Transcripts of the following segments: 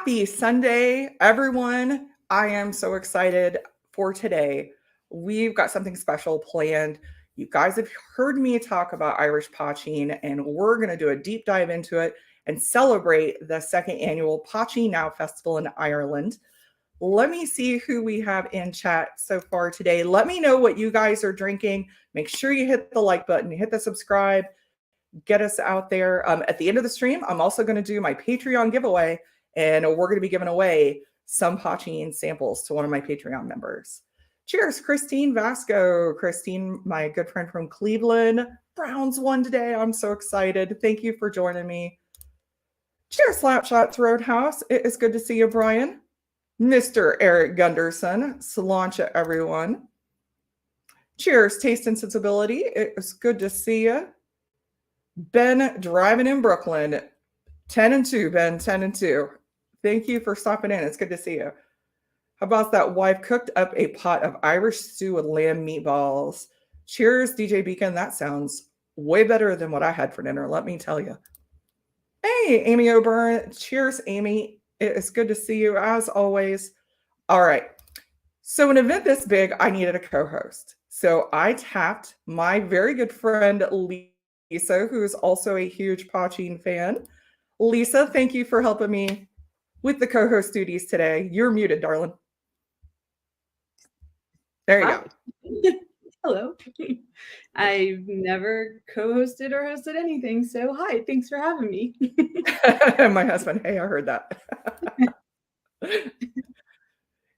Happy Sunday, everyone. I am so excited for today. We've got something special planned. You guys have heard me talk about Irish poaching, and we're going to do a deep dive into it and celebrate the second annual Poitin Now Festival in Ireland. Let me see who we have in chat so far today. Let me know what you guys are drinking. Make sure you hit the like button, hit the subscribe, get us out there. At the end of the stream, I'm also going to do my Patreon giveaway, and we're going to be giving away some poaching samples to one of my Patreon members. Cheers, Christine Vasco. Christine, my good friend from Cleveland. Browns won today. I'm so excited. Thank you for joining me. Cheers, Slapshots Roadhouse. It is good to see you, Brian. Mr. Eric Gunderson. Sláinte, everyone. Cheers, Taste and Sensibility. It was good to see you. Ben driving in Brooklyn. 10-2, Ben, 10-2. Thank you for stopping in. It's good to see you. How about that? Wife cooked up a pot of Irish stew with lamb meatballs. Cheers, DJ Beacon. That sounds way better than what I had for dinner, let me tell you. Hey, Amy O'Byrne. Cheers, Amy. It is good to see you as always. All right. So an event this big, I needed a co-host. So I tapped my very good friend, Lisa, who is also a huge poaching fan. Lisa, thank you for helping me with the co-host duties today. You're muted, darling. There you go. Hello. I've never co-hosted or hosted anything, so hi, thanks for having me. My husband, hey, I heard that.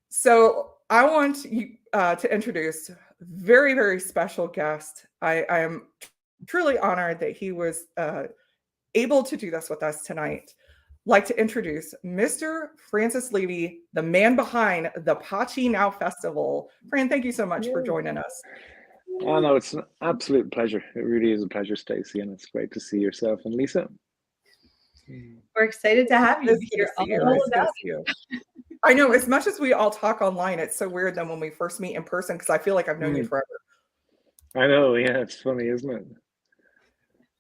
So I want you to introduce a very, very special guest. I am truly honored that he was able to do this with us tonight. Like to introduce Mr. Francis Levy, the man behind the Poitin Now Festival. Fran, thank you so much for joining us. Oh, no, it's an absolute pleasure. It really is a pleasure, Stacey, and it's great to see yourself and Lisa. We're excited to have you here. I know, as much as we all talk online, it's so weird then when we first meet in person, because I feel like I've known you forever. I know, yeah, it's funny, isn't it?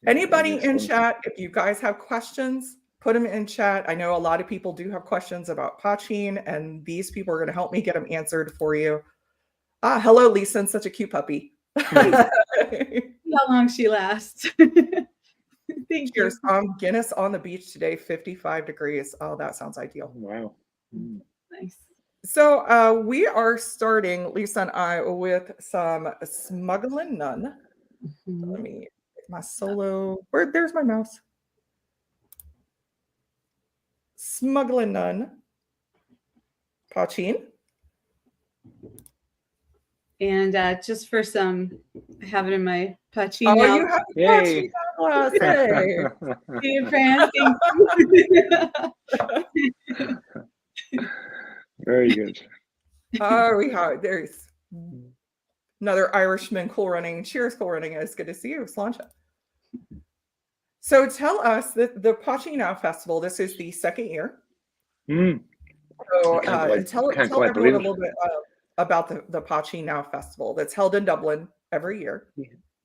Anybody in chat, if you guys have questions, put them in chat. I know a lot of people do have questions about poaching, and these people are going to help me get them answered for you. Hello, Lisa, such a cute puppy. How long she lasts. Thank you. Guinness on the beach today, 55 degrees. Oh, that sounds ideal. Wow. Nice. So we are starting, Lisa and I, with some Smuggling Nun. Let me get my solo. There's my mouse. Smuggling Nun. Poaching. And just for some, I have it in my Poitin Now. Oh, you have the Poitin Now glass. Hey, France, thank you. Very good. There's another Irishman, Cool Running. Cheers, Cool Running. It's good to see you, Sláinte. So tell us that the Poitin Now Festival, this is the second year. So tell everyone a little bit about the Poitin Now Festival that's held in Dublin every year.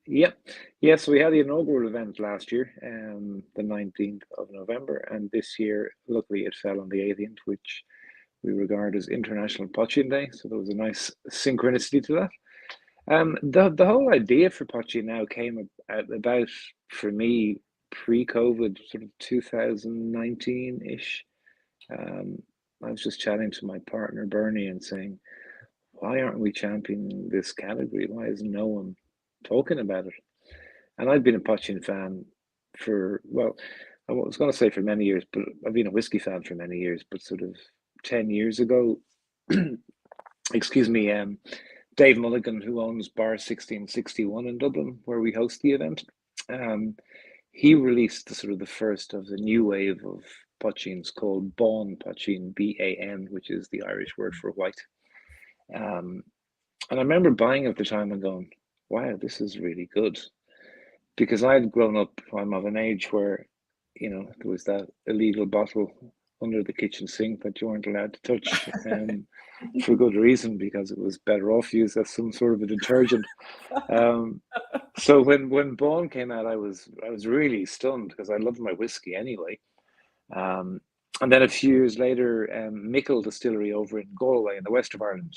Yep. Yeah, so we had the inaugural event last year, the 19th of November, and this year, luckily, it fell on the 18th, which we regard as International Poaching Day, so there was a nice synchronicity to that. The whole idea for Poaching Now came about, for me, pre-COVID, sort of 2019-ish. I was just chatting to my partner, Bernie, and saying, why aren't we championing this category? Why is no one talking about it? And I've been a poaching fan for, well, I was going to say for many years, but I've been a whiskey fan for many years, but sort of 10 years ago, excuse me, Dave Mulligan, who owns Bar 1661 in Dublin, where we host the event, he released the first of the new wave of poachings called Bán Poitin, B-A-N, which is the Irish word for white. And I remember buying it at the time and going, wow, this is really good. Because I'd grown up, I'm of an age where, there was that illegal bottle under the kitchen sink that you weren't allowed to touch, for good reason, because it was better off used as some sort of a detergent. So when Bán came out, I was really stunned, because I loved my whiskey anyway. And then a few years later, Mickle Distillery over in Galway in the west of Ireland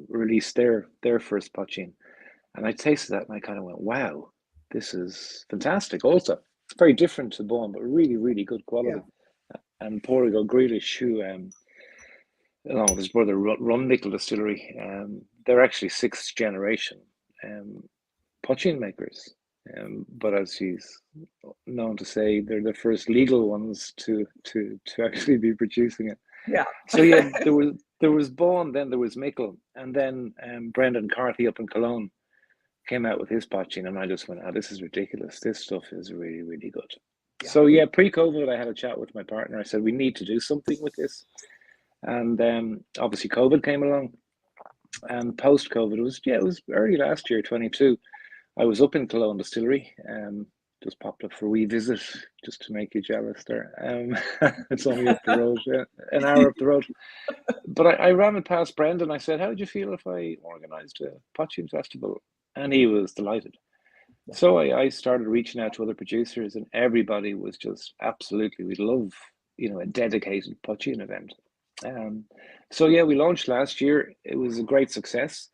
released their first poitin. And I tasted that and I kind of went, wow, this is fantastic. Also, it's very different to Bourne, but really, really good quality. Yeah. And Portugal Grealish, who, his brother run Mickle Distillery, they're actually sixth generation poitin makers. But as he's known to say, they're the first legal ones to actually be producing it. Yeah. So yeah, there was Bourne, then there was Mickle, and then Brendan Carthy up in Cologne came out with his poitin, and I just went, "Oh, this is ridiculous. This stuff is really, really good." Yeah. So yeah, pre-COVID, I had a chat with my partner. I said we need to do something with this, and obviously COVID came along, and post-COVID it was early last year, 22. I was up in Cologne Distillery, just popped up for a wee visit, just to make you jealous there. It's only up the road, an hour up the road. But I ran it past Brendan. I said, how would you feel if I organised a Poitin festival? And he was delighted. So I started reaching out to other producers, and everybody was just absolutely, we'd love, a dedicated Poitin event. So yeah, we launched last year. It was a great success.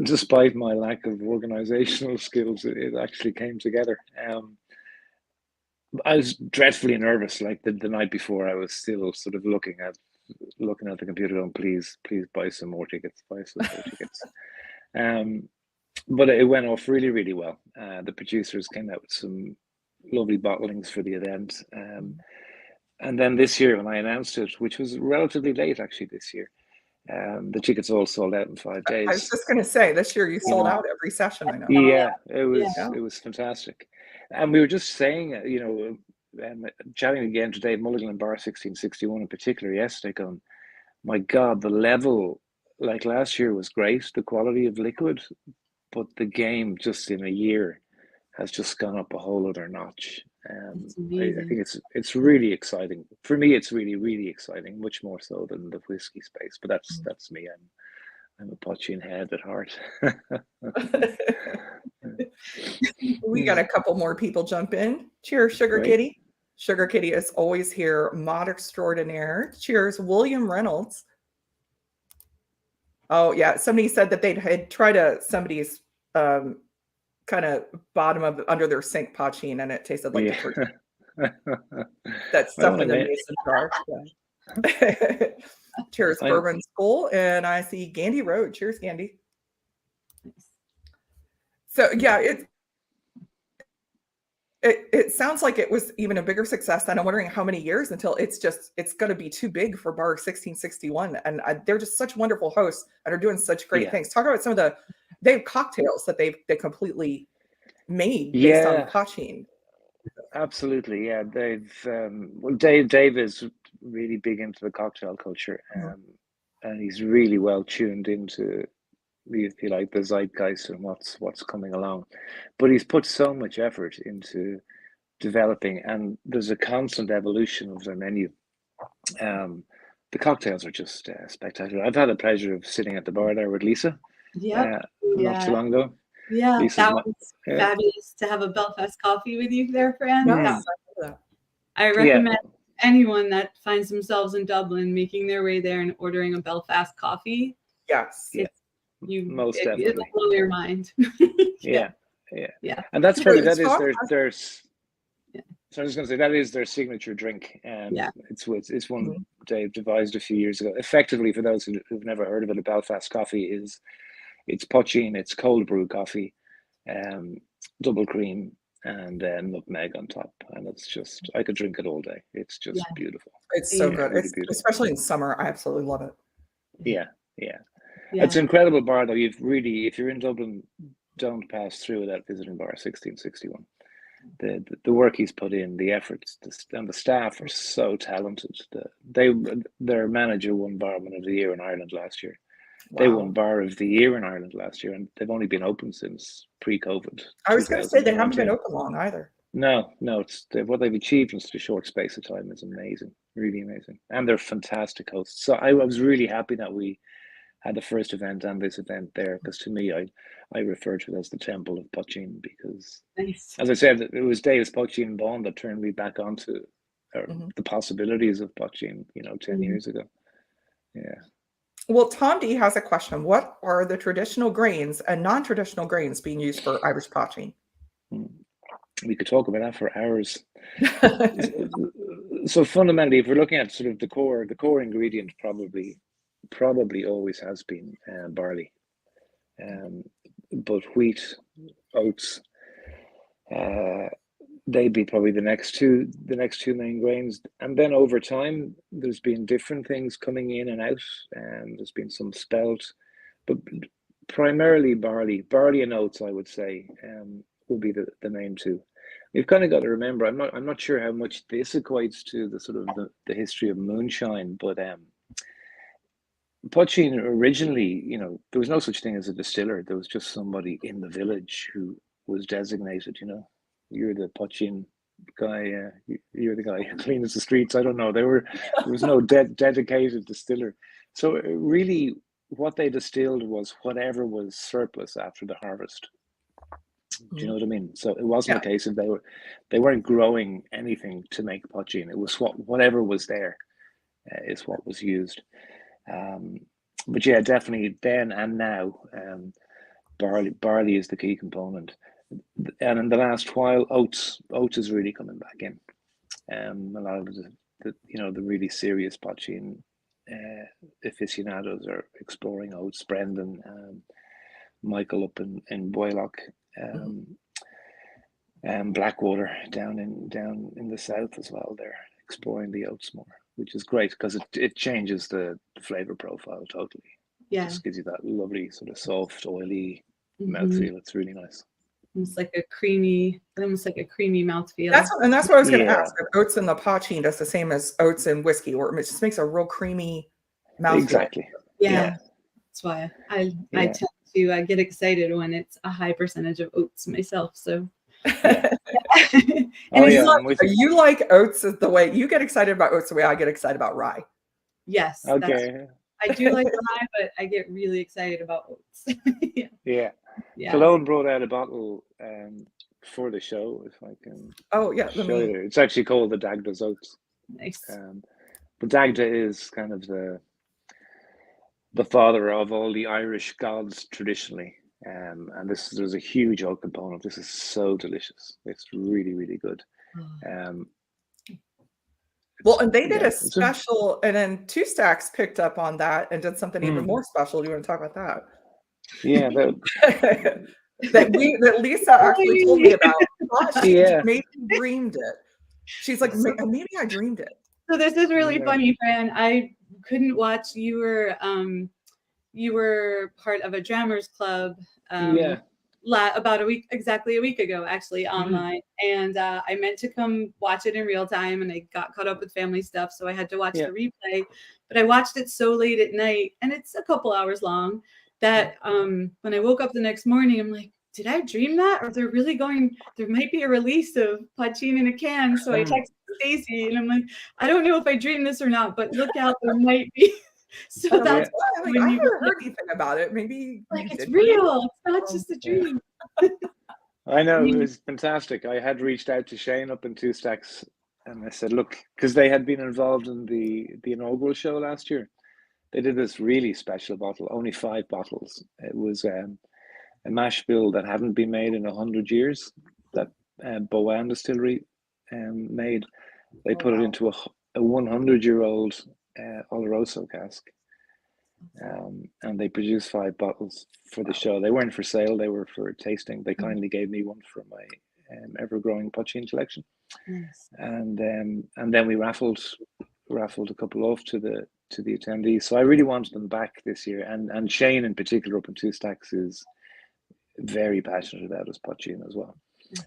Despite my lack of organizational skills, it actually came together. I was dreadfully nervous. Like the night before, I was still sort of looking at the computer, going, "Please, buy some more tickets. Buy some more tickets." But it went off really, really well. The producers came out with some lovely bottlings for the event. And then this year, when I announced it, which was relatively late actually this year, the tickets all sold out in 5 days. I was just going to say, this year you sold out every session, I know. Yeah, it was fantastic. And we were just saying, chatting again to Dave Mulligan in Bar 1661 in particular yesterday, going, my God, the level, like last year was great, the quality of liquid, but the game just in a year has just gone up a whole other notch. I think it's really exciting. For me, it's really, really exciting, much more so than the whiskey space. But that's me. I'm a poitin head at heart. We got a couple more people jump in. Cheers, Sugar Great. Kitty. Sugar Kitty is always here. Mod extraordinaire. Cheers, William Reynolds. Oh yeah, somebody said that they'd had tried somebody's kind of bottom of under their sink poitin, and it tasted like the turkey. That's stuff in the mason jar. Yeah. Cheers, Bourbon School, and I see Gandy Road. Cheers, Gandy. So yeah, it sounds like it was even a bigger success, and I'm wondering how many years until it's going to be too big for Bar 1661. And they're just such wonderful hosts and are doing such great things. Talk about some of they have cocktails that they completely made based on poitin. Absolutely, yeah. Dave is really big into the cocktail culture, and he's really well tuned into, if you like, the zeitgeist and what's coming along. But he's put so much effort into developing, and there's a constant evolution of their menu. The cocktails are just spectacular. I've had the pleasure of sitting at the bar there with Lisa. Not too long ago. Yeah, that was fabulous to have a Belfast coffee with you there, Fran. I recommend anyone that finds themselves in Dublin making their way there and ordering a Belfast coffee. Yes. Most definitely. It'll blow your mind. Yeah. And that's funny. That is there's so I was going to say that is their signature drink. It's one Dave devised a few years ago. Effectively, for those who've never heard of it, a Belfast coffee it's poitin, it's cold brew coffee, double cream, and nutmeg on top, and it's just, I could drink it all day. It's just beautiful. It's so good. Really beautiful. Especially in summer. I absolutely love it. Yeah. It's an incredible bar, though. If you're in Dublin, don't pass through without visiting Bar 1661. The work he's put in, the efforts, and the staff are so talented. Their manager won Barman of the Year in Ireland last year. Wow. They won Bar of the Year in Ireland last year, and they've only been open since pre-COVID. I was going to say they haven't been open long either. No, it's what they've achieved in such a short space of time is amazing, really amazing, and they're fantastic hosts. So I was really happy that we had the first event and this event there, because to me, I refer to it as the Temple of Poitin, because, as I said, it was Dave's Poitin Bond that turned me back onto the possibilities of Poitin, 10 years ago. Yeah. Well, Tom D has a question. What are the traditional grains and non-traditional grains being used for Irish Poitin? We could talk about that for hours. So fundamentally, if we're looking at sort of the core ingredient probably always has been barley, but wheat, oats, they'd be probably the next two main grains. And then over time, there's been different things coming in and out, and there's been some spelt, but primarily barley and oats, I would say, will be the main two. We've kind of got to remember, I'm not sure how much this equates to the sort of the history of moonshine, but Poitin originally, there was no such thing as a distiller. There was just somebody in the village who was designated, you're the Poitin guy, you're the guy who cleans the streets. I don't know. There was no dedicated distiller. So really what they distilled was whatever was surplus after the harvest. Do you know what I mean? So it wasn't a case of they weren't growing anything to make Poitin. It was whatever was there is what was used. But yeah, definitely then and now, barley is the key component. And in the last while, oats is really coming back in. A lot of the really serious Poitin aficionados are exploring oats. Brendan, Michael up in Boylock, Blackwater down in the south as well. They're exploring the oats more, which is great because it changes the flavor profile totally. Yeah, it just gives you that lovely sort of soft, oily mouthfeel. It's really nice. Almost like a creamy mouthfeel. That's what I was going to ask. If oats in the Poitin does the same as oats in whiskey, or it just makes a real creamy mouthfeel. Exactly. Yeah. That's why I tend to get excited when it's a high percentage of oats myself. So. You like oats the way you get excited about oats the way I get excited about rye. Yes. Okay. I do like rye, but I get really excited about oats. Yeah. Cologne brought out a bottle for the show, if I can. Oh yeah, show you. It's actually called the Dagda's Oats. Nice. But Dagda is kind of the father of all the Irish gods traditionally. And there's a huge oat component. This is so delicious. It's really, really good. Well, and they did a special, and then Two Stacks picked up on that and did something even more special. Do you want to talk about that? Yeah, that Lisa actually told me about. Maybe dreamed it. She's like, maybe I dreamed it. So this is really funny, Fran. I couldn't watch. You were part of a Drammers Club. About exactly a week ago, actually, online. And I meant to come watch it in real time, and I got caught up with family stuff, so I had to watch the replay. But I watched it so late at night, and it's a couple hours long, that when I woke up the next morning, I'm like, did I dream that? Or there might be a release of Poitin in a can. So I texted Stacey, and I'm like, I don't know if I dreamed this or not, but look out, there might be. So that's I haven't heard anything about it. Maybe it's real. It's not just a dream. I know, it was fantastic. I had reached out to Shane up in Two Stacks, and I said, look, because they had been involved in the inaugural show last year. They did this really special bottle, only 5 bottles. It was a mash bill that hadn't been made in 100 years, that Poitin Distillery made. They put it into a 100-year-old Oloroso cask, and they produced 5 bottles for the show. They weren't for sale, they were for tasting. They kindly gave me one for my ever-growing Poitin collection. Nice. And then we raffled a couple off to the attendees. So I really wanted them back this year, and Shane in particular up in Two Stacks is very passionate about his Poitin as well. Yes.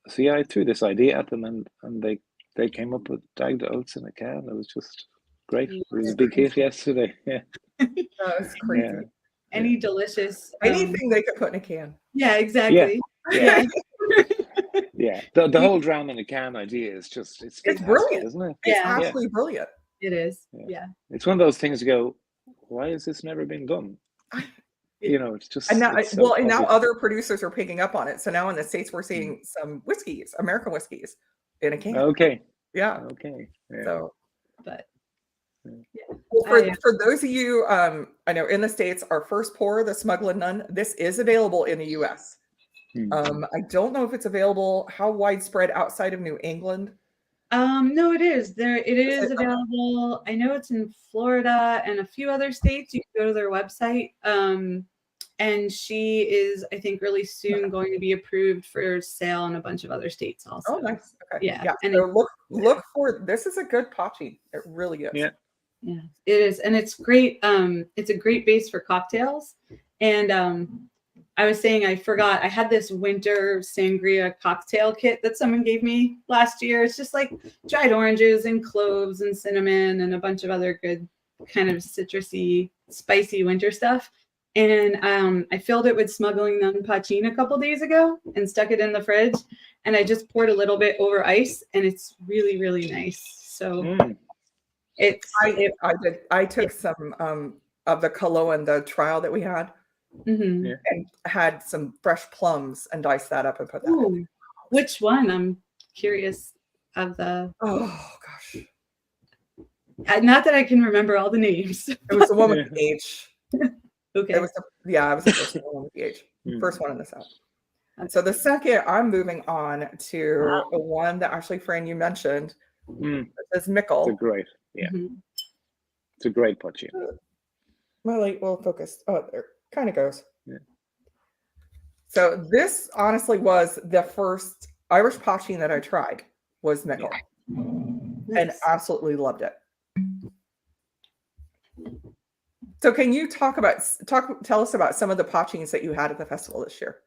So yeah, I threw this idea at them, and they came up with Dagda Oats in a can. It was just great. It was a big hit yesterday. Yeah. That's crazy. Any delicious anything they could put in a can. Yeah, exactly. Yeah. Yeah. The whole Dram in a can idea is just it's brilliant, isn't it? It's absolutely brilliant. It is. Yeah. It's one of those things you go, why has this never been done? It's just and now other producers are picking up on it. So now in the States we're seeing some whiskeys, American whiskeys, in a can. Okay. Yeah. Okay. Yeah. So, but well, for those of you, I know in the States, our first pour, the Smuggling Nun, this is available in the US. I don't know if it's available, how widespread outside of New England. No, it is. It is available. I know it's in Florida and a few other states. You can go to their website. And she is, I think, really soon going to be approved for sale in a bunch of other states also. Oh, nice. Okay. Yeah. And so look for, this is a good pochi. It really is. Yeah, it is. And it's great. It's a great base for cocktails. And I was saying, I forgot, I had this winter sangria cocktail kit that someone gave me last year. It's just like dried oranges and cloves and cinnamon and a bunch of other good kind of citrusy, spicy winter stuff. And I filled it with Smuggling Nun Poitin a couple days ago and stuck it in the fridge. And I just poured a little bit over ice, and it's really, really nice. So I took some of the Cologne, the trial that we had, and had some fresh plums and diced that up and put that in. Which one? I'm curious of the. Oh gosh. Not that I can remember all the names. It was the one with the H. Okay. It was the first one with the H. First one in the South. So the second, I'm moving on to one that actually, Fran, you mentioned. It's Mickle. It's a great, it's a great pochi. My light will focus. Oh, there kind of goes. Yeah. So this honestly was the first Irish pochi that I tried was Mickle, and absolutely loved it. So can you tell us about some of the pochins that you had at the festival this year?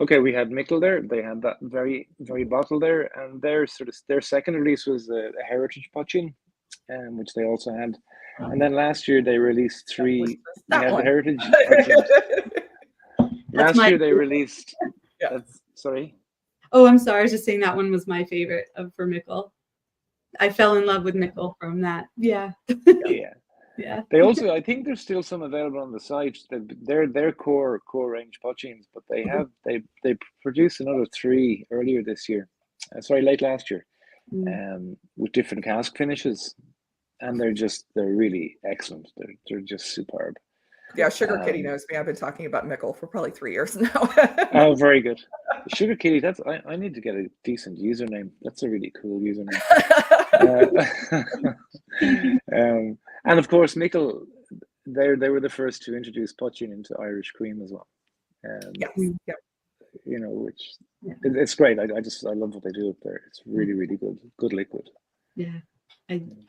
Okay, we had Mickle there. They had that very, very bottle there, and their second release was a heritage pochin, which they also had. And then last year they released three. They had the heritage. Last year they released. Sorry. Oh, I'm sorry. I was just saying that one was my favorite for Mickle. I fell in love with Mickle from that. Yeah. Yeah. They also, I think there's still some available on the site. They're core range pochins, but they produced another 3 earlier this year. Late last year, with different cask finishes, and they're really excellent. They're just superb. Yeah, Sugar Kitty knows me. I've been talking about Mickle for probably 3 years now. Oh, very good. Sugar Kitty, I need to get a decent username. That's a really cool username. And of course, Mickle, they were the first to introduce pochin into Irish cream as well. You know, which it's great. I love what they do up there. It's really, really good liquid. Yeah.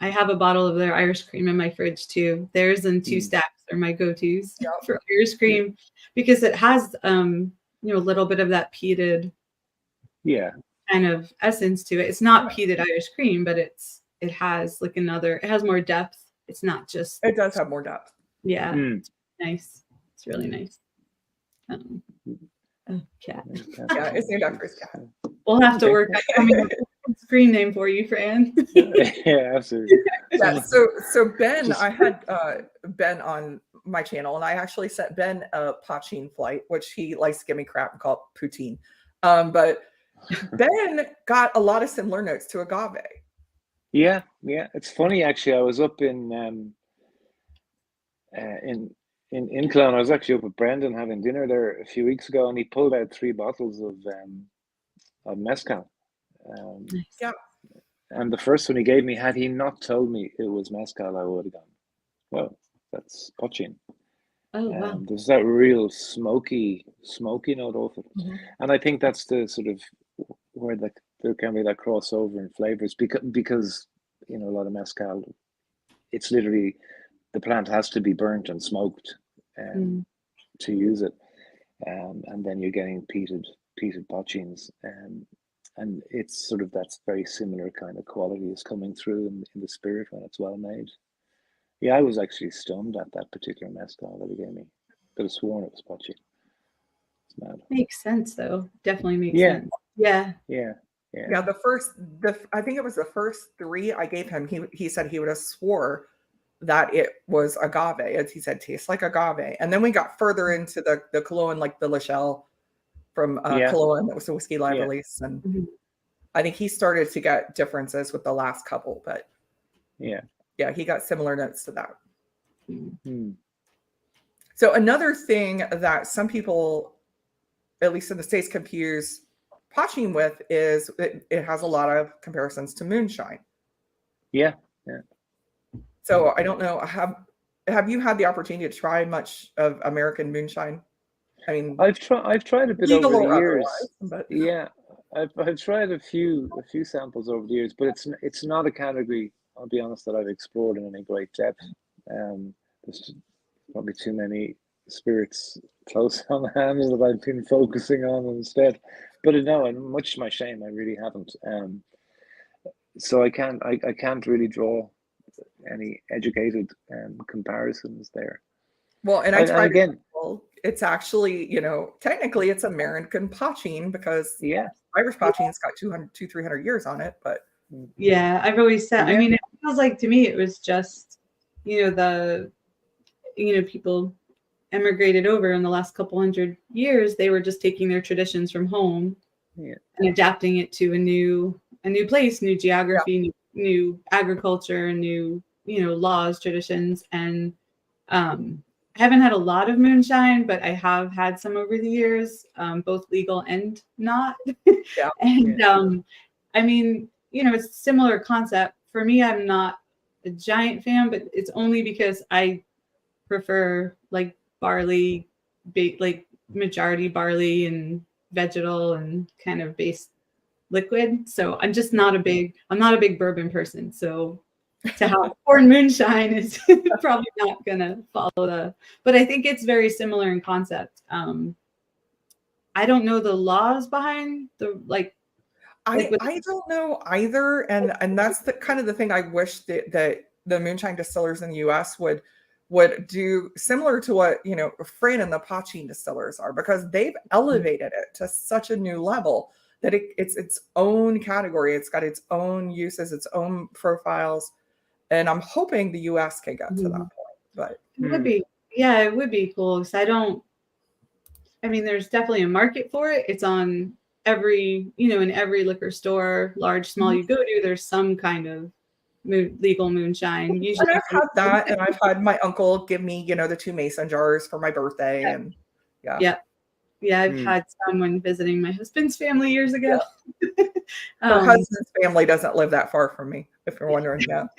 I have a bottle of their Irish cream in my fridge too. Theirs and 2 Stacks are my go-tos for Irish cream because it has a little bit of that peated kind of essence to it. It's not peated Irish cream, but it has it has more depth. It's not just. It does have more depth. Yeah. It's nice. It's really nice. Cat. Yeah, it's named after his cat. We'll have to work on a screen name for you, Fran. Yeah, absolutely. Yeah, so Ben, I had Ben on my channel, and I actually sent Ben a pochin flight, which he likes to give me crap and call it poutine. But Ben got a lot of similar notes to agave. Yeah. It's funny actually. I was up in Cologne. I was actually up with Brendan having dinner there a few weeks ago, and he pulled out 3 bottles of mezcal. And the first one he gave me, had he not told me it was mezcal, I would have gone, well, that's pochin. Oh, wow. There's that real smoky note off it. And I think that's the sort of where there can be that crossover in flavors because a lot of mezcal, it's literally the plant has to be burnt and smoked to use it, and then you're getting peated pochins, and it's sort of that's very similar kind of quality is coming through in the spirit when it's well made. Yeah, I was actually stunned at that particular mezcal that he gave me. Could have sworn it was pochin. It's mad. Makes sense though. Definitely makes sense. Yeah. I think it was the first 3 I gave him. He said he would have swore that it was agave. As he said, tastes like agave. And then we got further into the Cologne, like the Lachelle from Cologne. That was a whiskey live release. And I think he started to get differences with the last couple, but yeah, he got similar notes to that. Mm-hmm. So another thing that some people, at least in the States, confuse Poitin with is it has a lot of comparisons to moonshine. Yeah. So I don't know, have you had the opportunity to try much of American moonshine? I mean, I've tried a bit over the years. But yeah, I've tried a few samples over the years, but it's not a category, I'll be honest, that I've explored in any great depth. There's probably too many spirits close on hand that I've been focusing on instead. But no, and much to my shame, I really haven't. So I can't really draw any educated comparisons there. Well, and I tried again, it's actually, technically it's American Poitin because Irish Poitin's got 200-300 years on it, but yeah, I've always said, I mean, it feels like to me it was just, people emigrated over in the last couple hundred years. They were just taking their traditions from home and adapting it to a new place, new geography, new agriculture, new, laws, traditions. And I haven't had a lot of moonshine, but I have had some over the years, both legal and not. And I mean, it's a similar concept. For me, I'm not a giant fan, but it's only because I prefer like barley, like majority barley and vegetal and kind of based liquid. So I'm just not a big bourbon person. So to have corn moonshine is probably not gonna follow but I think it's very similar in concept. I don't know the laws behind I don't know either, and that's the kind of the thing I wish that the moonshine distillers in the US would do similar to what Fran and the Poitin distillers are, because they've elevated it to such a new level that it's its own category. It's got its own uses, its own profiles. And I'm hoping the US can get to that point. But it would be, it would be cool. Because there's definitely a market for it. It's on every, in every liquor store, large, small you go to, there's some kind of legal moonshine. Usually, and I've had that, and I've had my uncle give me, the 2 mason jars for my birthday, and I've had someone visiting my husband's family years ago. Her husband's family doesn't live that far from me, if you're wondering that.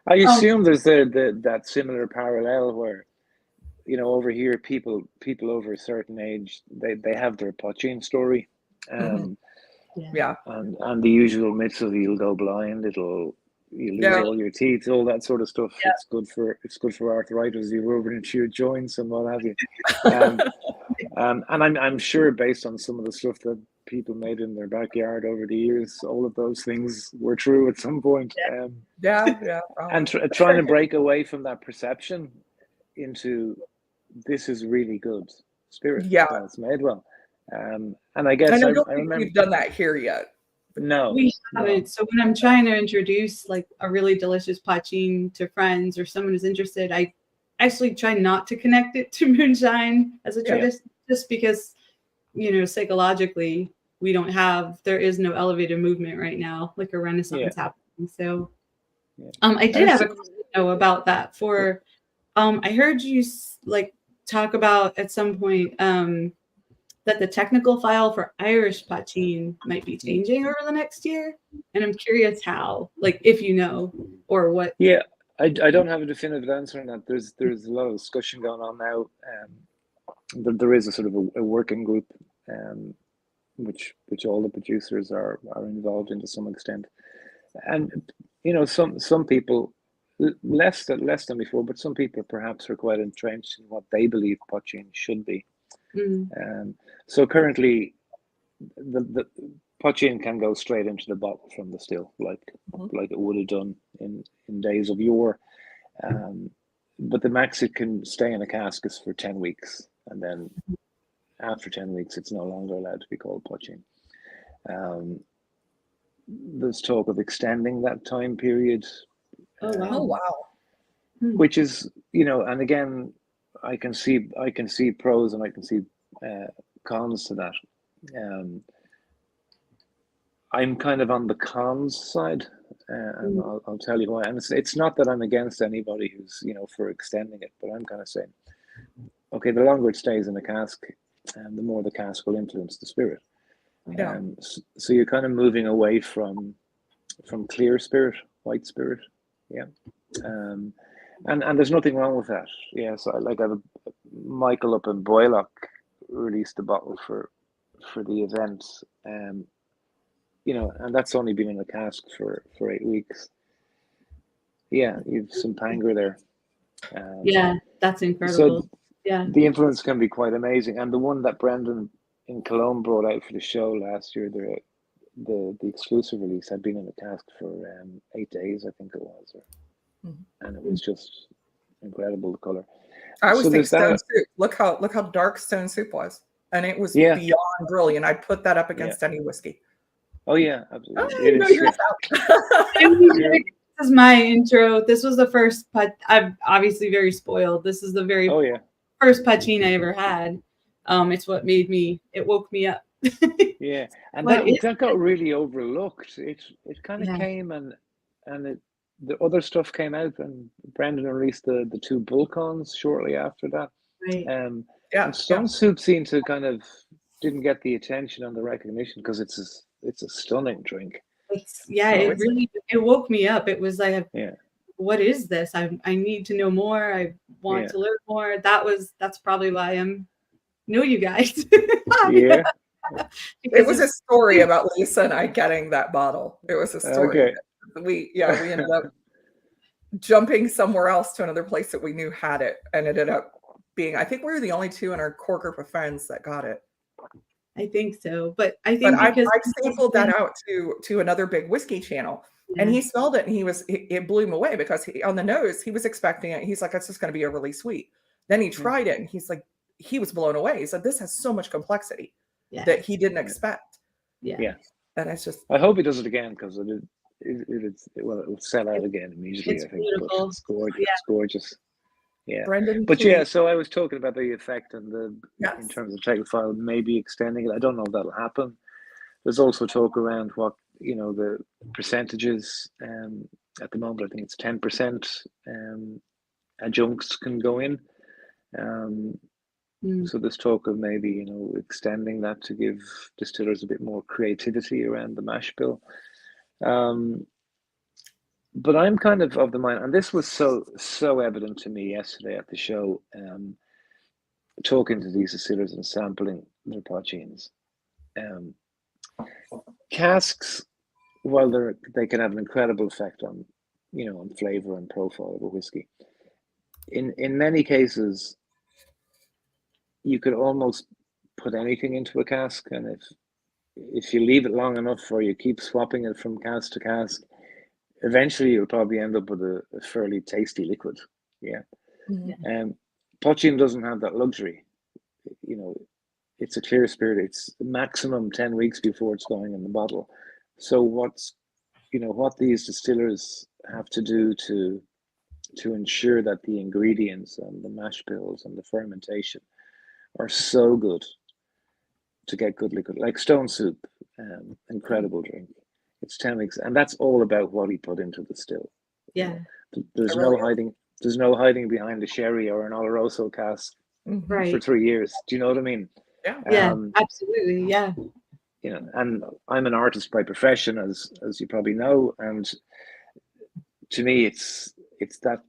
I assume there's that similar parallel where, over here, people over a certain age, they have their Poitin story. And the usual myths of you'll go blind, you'll lose all your teeth, all that sort of stuff. It's good for arthritis, you rub it into your joints and what have you. And I'm sure, based on some of the stuff that people made in their backyard over the years, all of those things were true at some point. And trying to break away from that perception into this is really good spirit. It's made well. And I guess I don't think we've done that here yet. No, we haven't. So when I'm trying to introduce like a really delicious Poitin to friends or someone who's interested, I actually try not to connect it to moonshine as a tradition, just because, psychologically there is no elevated movement right now, like a renaissance happening. So I did have a question about that for, I heard you talk about at some point that the technical file for Irish Poitin might be changing over the next year. And I'm curious how, if or what. Yeah, I don't have a definitive answer on that. There's a lot of discussion going on now. There is a sort of a working group, which all the producers are involved in to some extent. And, some people, less than before, but some people perhaps are quite entrenched in what they believe Poitin should be. So currently, the Poitin can go straight into the bottle from the still, like it would have done in days of yore. But the max it can stay in a cask is for 10 weeks, and then after 10 weeks, it's no longer allowed to be called Poitin. There's talk of extending that time period. Oh wow! Which is, and again, I can see pros and I can see cons to that. I'm kind of on the cons side, and I'll tell you why. And it's not that I'm against anybody who's, for extending it, but I'm kind of saying, okay, the longer it stays in the cask, the more the cask will influence the spirit. Yeah. So you're kind of moving away from clear spirit, white spirit. Yeah. And there's nothing wrong with that. Yeah. So I have Michael up in Boylock released a bottle for the event. And that's only been in the cask for 8 weeks. Yeah, you've some Panger there. Yeah, that's incredible. So yeah, the influence can be quite amazing. And the one that Brendan in Cologne brought out for the show last year, the exclusive release, had been in the cask for 8 days, I think it was, and it was just incredible, the color. I always think Stone Soup. Look how dark Stone Soup was, and it was beyond brilliant. I'd put that up against any whiskey. Oh yeah, absolutely. This is my intro. This was the first I'm obviously very spoiled. This is the very first Poitin I ever had. It's what it woke me up. Yeah, and that got really overlooked. It kind of came and the other stuff came out, and Brendan released the 2 Bulkons shortly after that. Right. And Stone Soup seemed to kind of didn't get the attention and the recognition because it's a stunning drink. It woke me up. It was like, what is this? I need to know more. I want to learn more. That's probably why I know you guys. Yeah. It was a story about Lisa and I getting that bottle. It was a story. Okay. We ended up jumping somewhere else to another place that we knew had it, and it ended up being, I think we were the only 2 in our core group of friends that got it. I think so, but I think I sampled that out to another big whiskey channel, and he smelled it, and it blew him away because on the nose he was expecting it. He's like, it's just going to be overly sweet. Then he tried it, and he's like, he was blown away. He said, this has so much complexity that he didn't expect. Yeah. And it's just, I hope he does it again, because it will sell out again immediately. It's I think. beautiful. It's gorgeous. It's gorgeous. Yeah. Brendan, but so I was talking about the effect and in terms of Czechoslovakia maybe extending it. I don't know if that'll happen. There's also talk around what the percentages. At the moment, I think it's 10% adjuncts can go in. So there's talk of maybe extending that to give distillers a bit more creativity around the mash bill. But I'm kind of the mind, and this was so evident to me yesterday at the show, talking to these distillers and sampling their Poitins. Casks, while they can have an incredible effect on on flavor and profile of a whiskey, in many cases you could almost put anything into a cask, and if you leave it long enough or you keep swapping it from cask to cask, eventually you'll probably end up with a fairly tasty liquid. Poitin doesn't have that luxury. It's a clear spirit. It's maximum 10 weeks before it's going in the bottle. So what these distillers have to do to ensure that the ingredients and the mash bills and the fermentation are so good to get good liquid, like Stone Soup, incredible drink. It's 10 weeks, and that's all about what he put into the still. There's no hiding. There's no hiding behind a sherry or an Oloroso cask for 3 years. Do you know what I mean? Yeah, absolutely. Yeah. And I'm an artist by profession, as you probably know, and to me, it's that.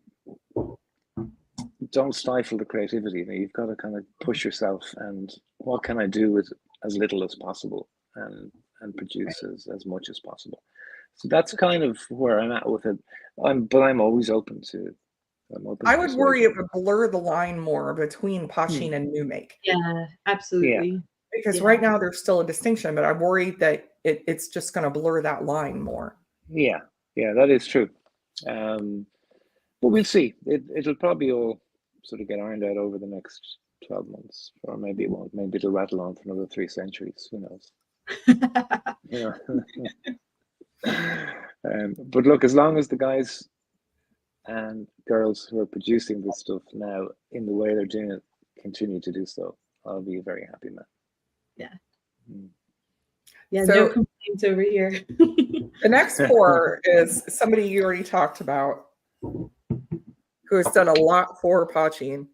Don't stifle the creativity. You've got to kind of push yourself, and what can I do with as little as possible, and produce as much as possible. So that's kind of where I'm at with it. I'm always open to. I would worry it would blur the line more between Poitin and new make. Yeah, absolutely. Yeah. Because right now there's still a distinction, but I'm worried that it's just going to blur that line more. Yeah, that is true. But we'll see. It'll probably all sort of get ironed out over the next 12 months, or maybe it won't. Maybe it'll rattle on for another 3 centuries. Who knows? But look, as long as the guys and girls who are producing this stuff now in the way they're doing it continue to do so, I'll be a very happy man. Yeah. Yeah, So no complaints over here. the next pour is somebody you already talked about, who has done a lot for Poitin.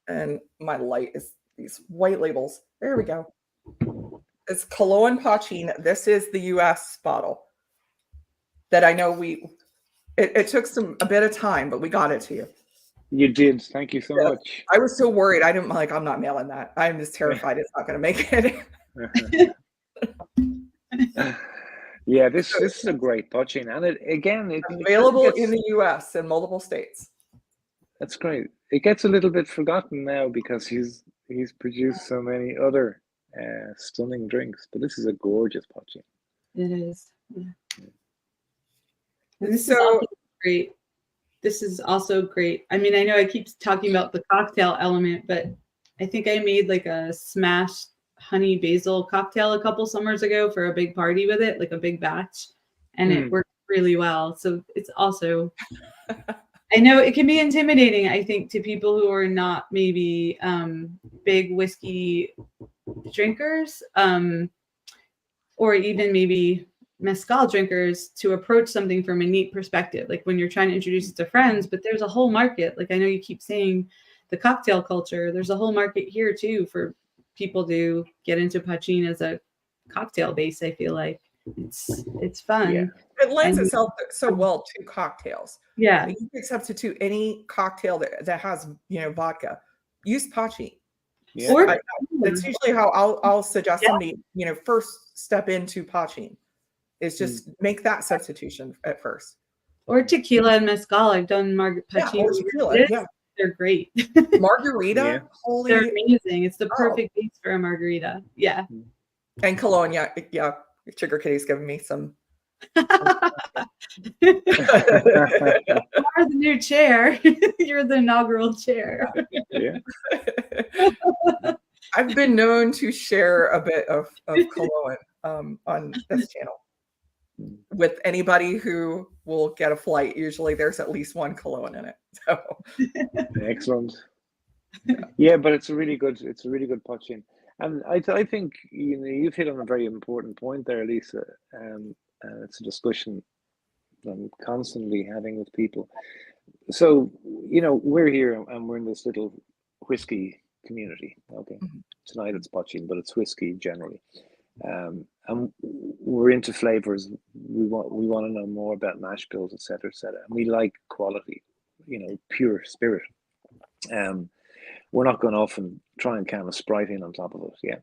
And my light is these white labels. There we go. It's Cologne Poitin. This is the US bottle that I know it took a bit of time, but we got it to you. You did. Thank you so much. I was so worried. I'm not mailing that. I'm just terrified it's not going to make it. Yeah, this is a great Poitin, and it's available in the US in multiple states. That's great. It gets a little bit forgotten now because he's produced so many other stunning drinks, but this is a gorgeous Poitin. It is. Yeah. And this is also great. This is also great. I mean, I know I keep talking about the cocktail element, but I think I made like a smashed honey basil cocktail a couple summers ago for a big party with it, like a big batch, and it worked really well. So it's also, I know it can be intimidating, I think, to people who are not maybe big whiskey drinkers, or even maybe mezcal drinkers, to approach something from a neat perspective, like when you're trying to introduce it to friends. But there's a whole market, like I know you keep saying the cocktail culture, there's a whole market here too for people to get into Poitin as a cocktail base. I feel like it's fun. Yeah. It lends itself so well to cocktails. Yeah, you can substitute any cocktail that has vodka. Use Poitin. Yeah. That's usually how I'll suggest somebody first step into Poitin. Is just make that substitution at first. Or tequila and mezcal. I've done Poitin. Yeah, they're great. Margarita, they're amazing. It's the perfect base for a margarita. Yeah. And Cologne, yeah. Sugar Kitty's giving me some. You're the new chair. You're the inaugural chair. Yeah. I've been known to share a bit of Cologne on this channel with anybody who will get a flight. Usually there's at least one Cologne in it. So excellent. Yeah, but it's a really good Poitin. And I think you've hit on a very important point there, Lisa. It's a discussion I'm constantly having with people. So, we're here and we're in this little whiskey community. Okay. Tonight it's Poitin, but it's whiskey generally. And we're into flavors. We want to know more about mash bills, etc., etc. And we like quality, pure spirit. We're not going off and try and can a Sprite in on top of it. Yeah.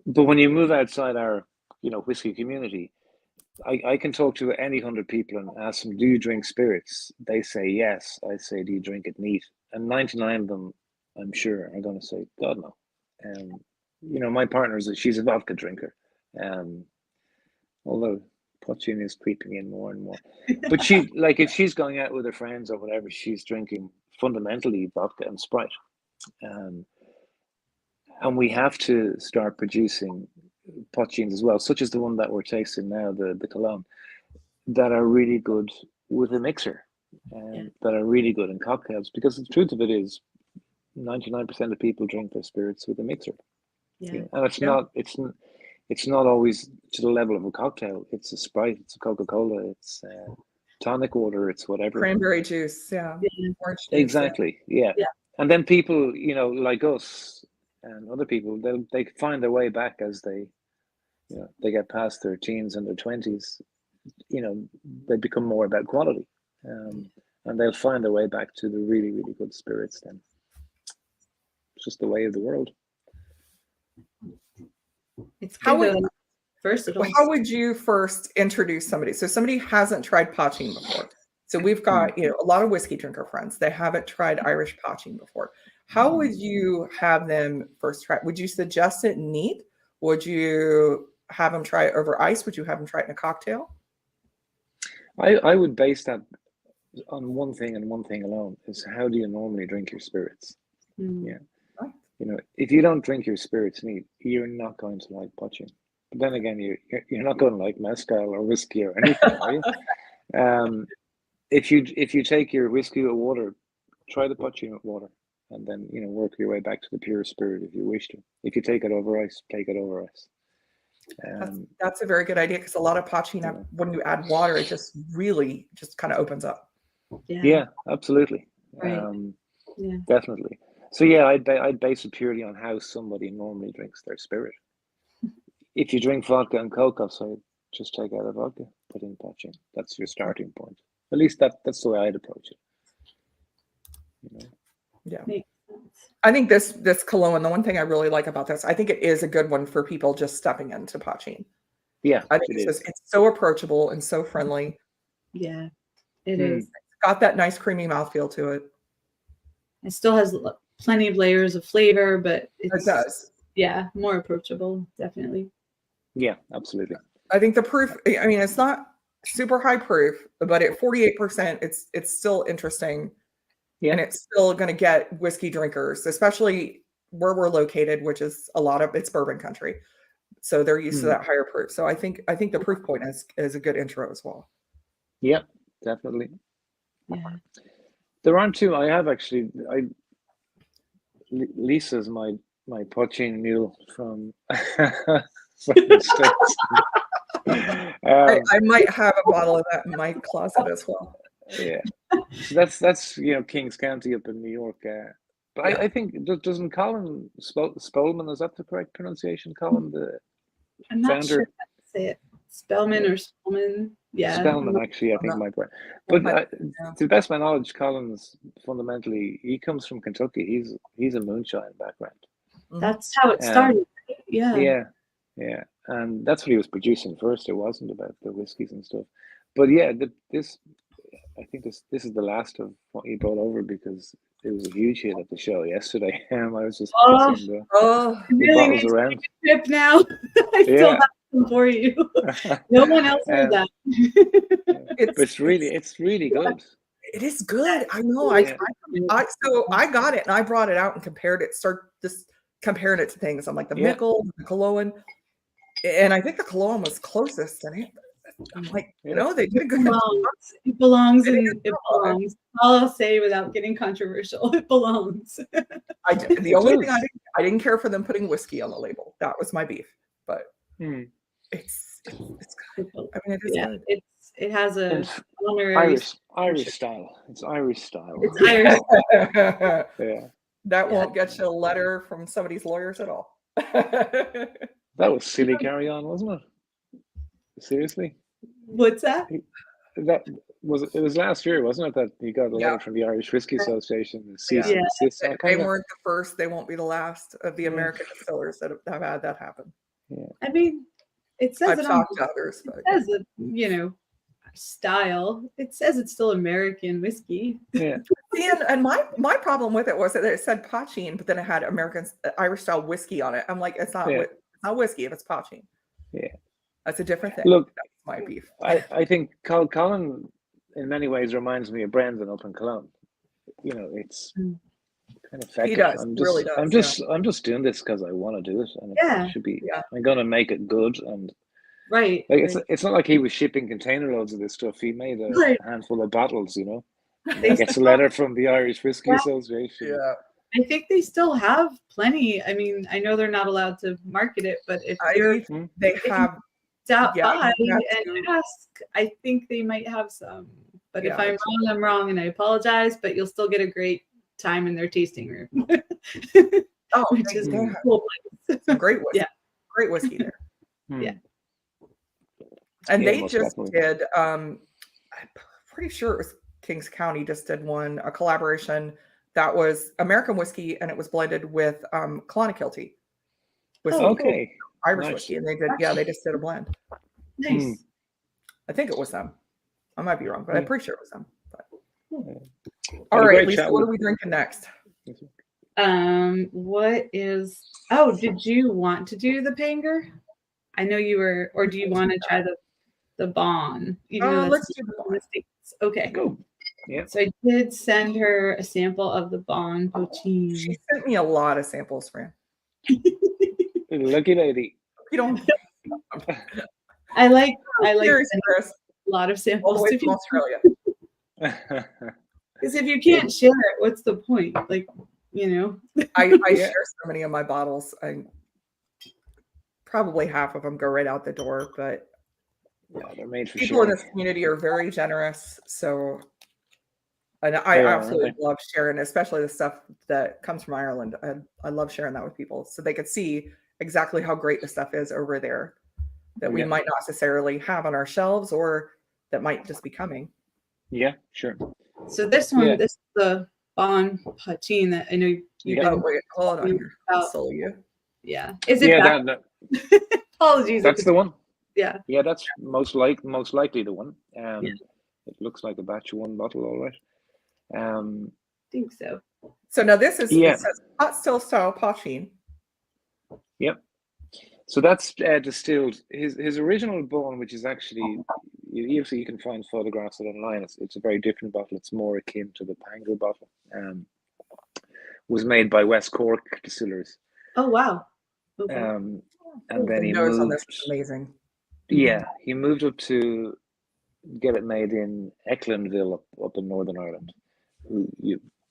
But when you move outside our, whiskey community, I can talk to any 100 people and ask them, do you drink spirits? They say yes. I say, do you drink it neat? And 99 of them, I'm sure, are going to say, God, no. My partner she's a vodka drinker. Although Poitin is creeping in more and more. But she, like, if she's going out with her friends or whatever, she's drinking fundamentally vodka and Sprite. And we have to start producing Poitins as well, such as the one that we're tasting now, the Cologne, that are really good with a mixer, that are really good in cocktails. Because the truth of it is, 99% of people drink their spirits with a mixer. Yeah. And it's not always to the level of a cocktail. It's a Sprite, it's a Coca-Cola, it's tonic water, it's whatever. Cranberry juice, yeah. Orange juice, exactly, yeah. And then people, like us and other people, they find their way back as they get past their teens and their 20s. They become more about quality, and they'll find their way back to the really, really good spirits. Then it's just the way of the world. It's how would you first introduce somebody? So somebody hasn't tried Poitin before. So we've got a lot of whiskey drinker friends. They haven't tried Irish Poitin before. How would you have them first try? Would you suggest it neat? Would you have them try it over ice? Would you have them try it in a cocktail? I would base that on one thing and one thing alone: is how do you normally drink your spirits? Yeah. If you don't drink your spirits neat, you're not going to like Poitin. But then again, you're not going to like mezcal or whiskey or anything, are you? If you take your whiskey with water, try the Poitin with water, and then work your way back to the pure spirit if you wish to. If you take it over ice, take it over ice. That's a very good idea, because a lot of Poitin, when you add water, it just really just kind of opens up. Yeah, absolutely. Right. Definitely. So yeah, I'd base it purely on how somebody normally drinks their spirit. If you drink vodka and Coke, I'd say just take out a vodka, put in Poitin. That's your starting point. At least that's the way I'd approach it. You know? Yeah. Makes sense. I think this cologne, the one thing I really like about this, I think it is a good one for people just stepping into Poitin. Yeah, I think it's so approachable and so friendly. Yeah, it is. It's got that nice creamy mouthfeel to it. It still has plenty of layers of flavor, but It does. Yeah, more approachable, definitely. Yeah, absolutely. I think the proof, I mean, it's not super high proof, but at 48%, it's still interesting. Yeah. And it's still going to get whiskey drinkers, especially where we're located, which is it's bourbon country. So they're used to that higher proof. So I think the proof point is a good intro as well. Yep, definitely. Yeah. There aren't two. I have actually. Lisa's my Poitin mule from the States. I might have a bottle of that in my closet as well. Yeah, so that's Kings County up in New York. But I think doesn't Colin Spolman, is that the correct pronunciation? Colin, the I'm not founder. sure how to say it. Spellman or Spellman. Yeah. Spellman, actually, I think might be. But to the best of my knowledge, Colin's fundamentally, he comes from Kentucky. He's a moonshine background. That's how it started. Yeah. Yeah. And that's what he was producing first. It wasn't about the whiskeys and stuff. But yeah, I think this is the last of what he brought over, because it was a huge hit at the show yesterday. I was just passing the bottles around. Trip now. I still have them for you. No one else heard that. It's really good. It is good. I know. So I got it and I brought it out and compared it. Comparing it to things. I'm like the Mickle, the Cologne, and I think the Cologne was closest. And I'm like, they did a good job. It belongs. All I'll say without getting controversial, it belongs. The only thing I didn't care for them putting whiskey on the label. That was my beef. But it's good. I mean, it is good. It has a Irish style. It's Irish style. It's Irish. Yeah. That won't get you a letter from somebody's lawyers at all. That was silly carry on, wasn't it? Seriously? What's that? It was last year, wasn't it, that you got a letter from the Irish Whiskey Association? They weren't the first, they won't be the last of the American distillers that have had that happen. Yeah. I mean, it says I've talked to others, but it says style. It says it's still American whiskey. Yeah. And my problem with it was that it said Poitin, but then it had Irish style whiskey on it. I'm like, it's not whiskey if it's Poitin. Yeah. That's a different thing. Look, that's my beef. I think Colin in many ways reminds me of Brendan up in Cologne. It's kind of feckle. He does. Really does. I'm just doing this because I want to do it, and it should be. Yeah. I'm gonna make it good, and right. It's not like he was shipping container loads of this stuff. He made a handful of bottles. He gets a letter from the Irish Whiskey Association. Yeah. I think they still have plenty. I mean, I know they're not allowed to market it, but if they have. Stop by and ask. I think they might have some, but if I'm wrong, I'm wrong, and I apologize. But you'll still get a great time in their tasting room. Which is a cool place. Some great whiskey. Great whiskey there. Yeah, and they just did. I'm pretty sure it was Kings County just did a collaboration that was American whiskey, and it was blended with Clonakilty whiskey. Okay. Irish whiskey, and they just did a blend. Nice. I think it was them. I might be wrong, but I'm pretty sure it was them. All right, Lisa, what are we drinking next? Did you want to do the Panger? I know you were, or do you want to try the Bon? Let's do the Bon. Okay. Go. Yeah. So I did send her a sample of the Bon Poitin. She sent me a lot of samples, Fran. Lucky lady. You don't. I like a lot of samples all the way from Australia. Because if you can't share it, what's the point? I share so many of my bottles. probably half of them go right out the door, but yeah, they're made for people in sure. this community are very generous. So, and I They are, aren't absolutely they? love sharing, especially the stuff that comes from Ireland. I love sharing that with people so they could see exactly how great the stuff is over there that we Yeah. might not necessarily have on our shelves or that might just be coming. Yeah, sure. So this one, Yeah. this is the Bon Poitin that I know you've Yeah. been Oh, wait, hold on here. I'll about. slow you. Yeah. Is it Yeah, back? Apologies. that's the one. Yeah. Yeah, that's most likely the one. Yeah. It looks like a batch of one bottle, all right. I think so. So now this is, Yeah. it says hot still style Poitin. Yep. So that's distilled. His original bone, which is actually, you can find photographs of it online. It's a very different bottle. It's more akin to the Pango bottle. Was made by West Cork Distillers. Oh wow. Okay. And then The he nose on moved. this is amazing. Yeah, he moved up to get it made in Ecklandville up in Northern Ireland.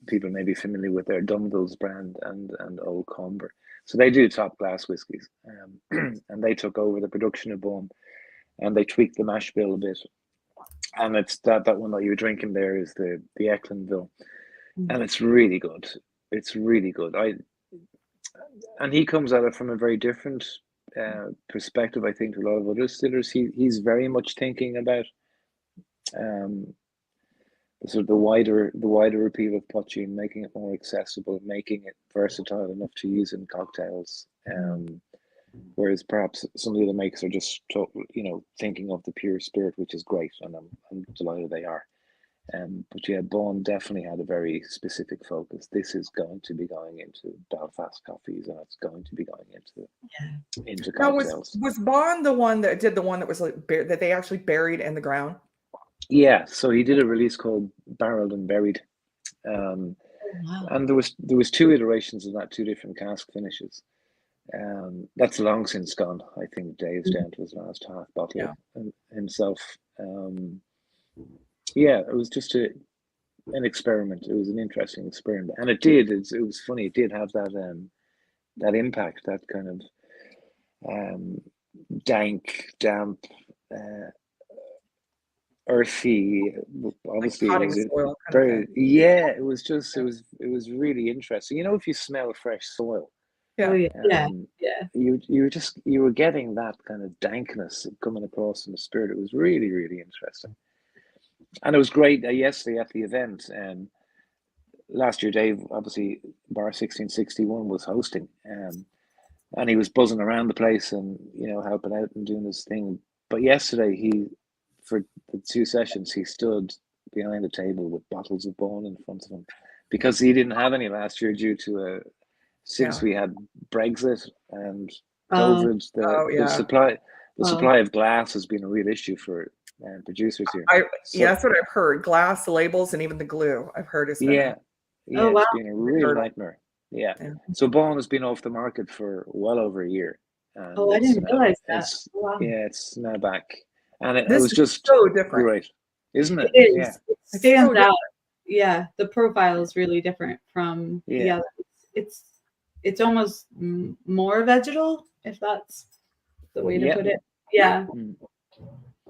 People may be familiar with their Dumvilles brand and Old Comber. So they do top class whiskies, and they took over the production of Bohm, and they tweaked the mash bill a bit. And it's that one that you're drinking there is the Ecklandville, and it's really good. It's really good. And he comes at it from a very different perspective, I think, to a lot of other distillers. He's very much thinking about sort of the wider appeal of Poitin, making it more accessible, making it versatile enough to use in cocktails. Whereas perhaps some of the other makers are just thinking of the pure spirit, which is great, and I'm delighted they are. But yeah, Bond definitely had a very specific focus. This is going to be going into Belfast coffees, and it's going to be going into Now, cocktails. was Bond the one that did the one that was like that they actually buried in the ground? Yeah, so he did a release called Barreled and Buried, and there was two iterations of that, two different cask finishes. That's long since gone. I think Dave's down to his last half bottle himself. Yeah, it was just an experiment. It was an interesting experiment, and it was funny. It did have that impact, that kind of dank, damp, earthy. Obviously, like it was soil very yeah. It was just it was really interesting. If you smell fresh soil. Yeah. Oh, yeah. You were getting that kind of dankness coming across in the spirit. It was really, really interesting. And it was great yesterday at the event. Last year, Dave, obviously, Bar 1661 was hosting, and he was buzzing around the place and helping out and doing his thing. But yesterday, for the two sessions, he stood behind the table with bottles of Bone in front of him because he didn't have any last year due to since we had Brexit and COVID. The supply of glass has been a real issue for producers here. That's what I've heard. Glass, the labels, and even the glue. I've heard it's been it's been a real nightmare. Yeah. So Bone has been off the market for well over a year. I didn't realize that. It's now back, and it was just so different, great, isn't it? It is. Yeah. It stands out. Yeah, the profile is really different from the other. It's almost more vegetal, if that's the way to put it. Yeah.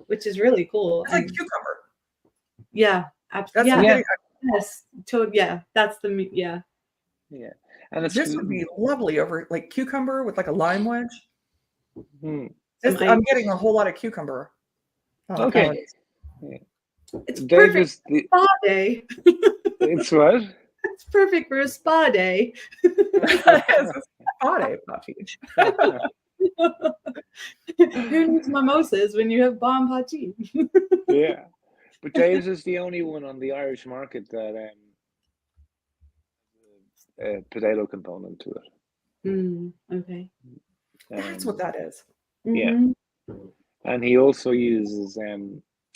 Which is really cool. It's like cucumber. Yeah, absolutely. Yes. That's the Yeah. And this would be lovely over like cucumber with like a lime wedge. Hmm. I'm getting a whole lot of cucumber. Okay. It's perfect for a spa day. It's what? It's perfect for a spa day. It's a spa day, Poitin. Who needs mimosas when you have Bon Poitin? Yeah. But Dave's is the only one on the Irish market that a potato component to it. Okay. That's what that is. Yeah. And he also uses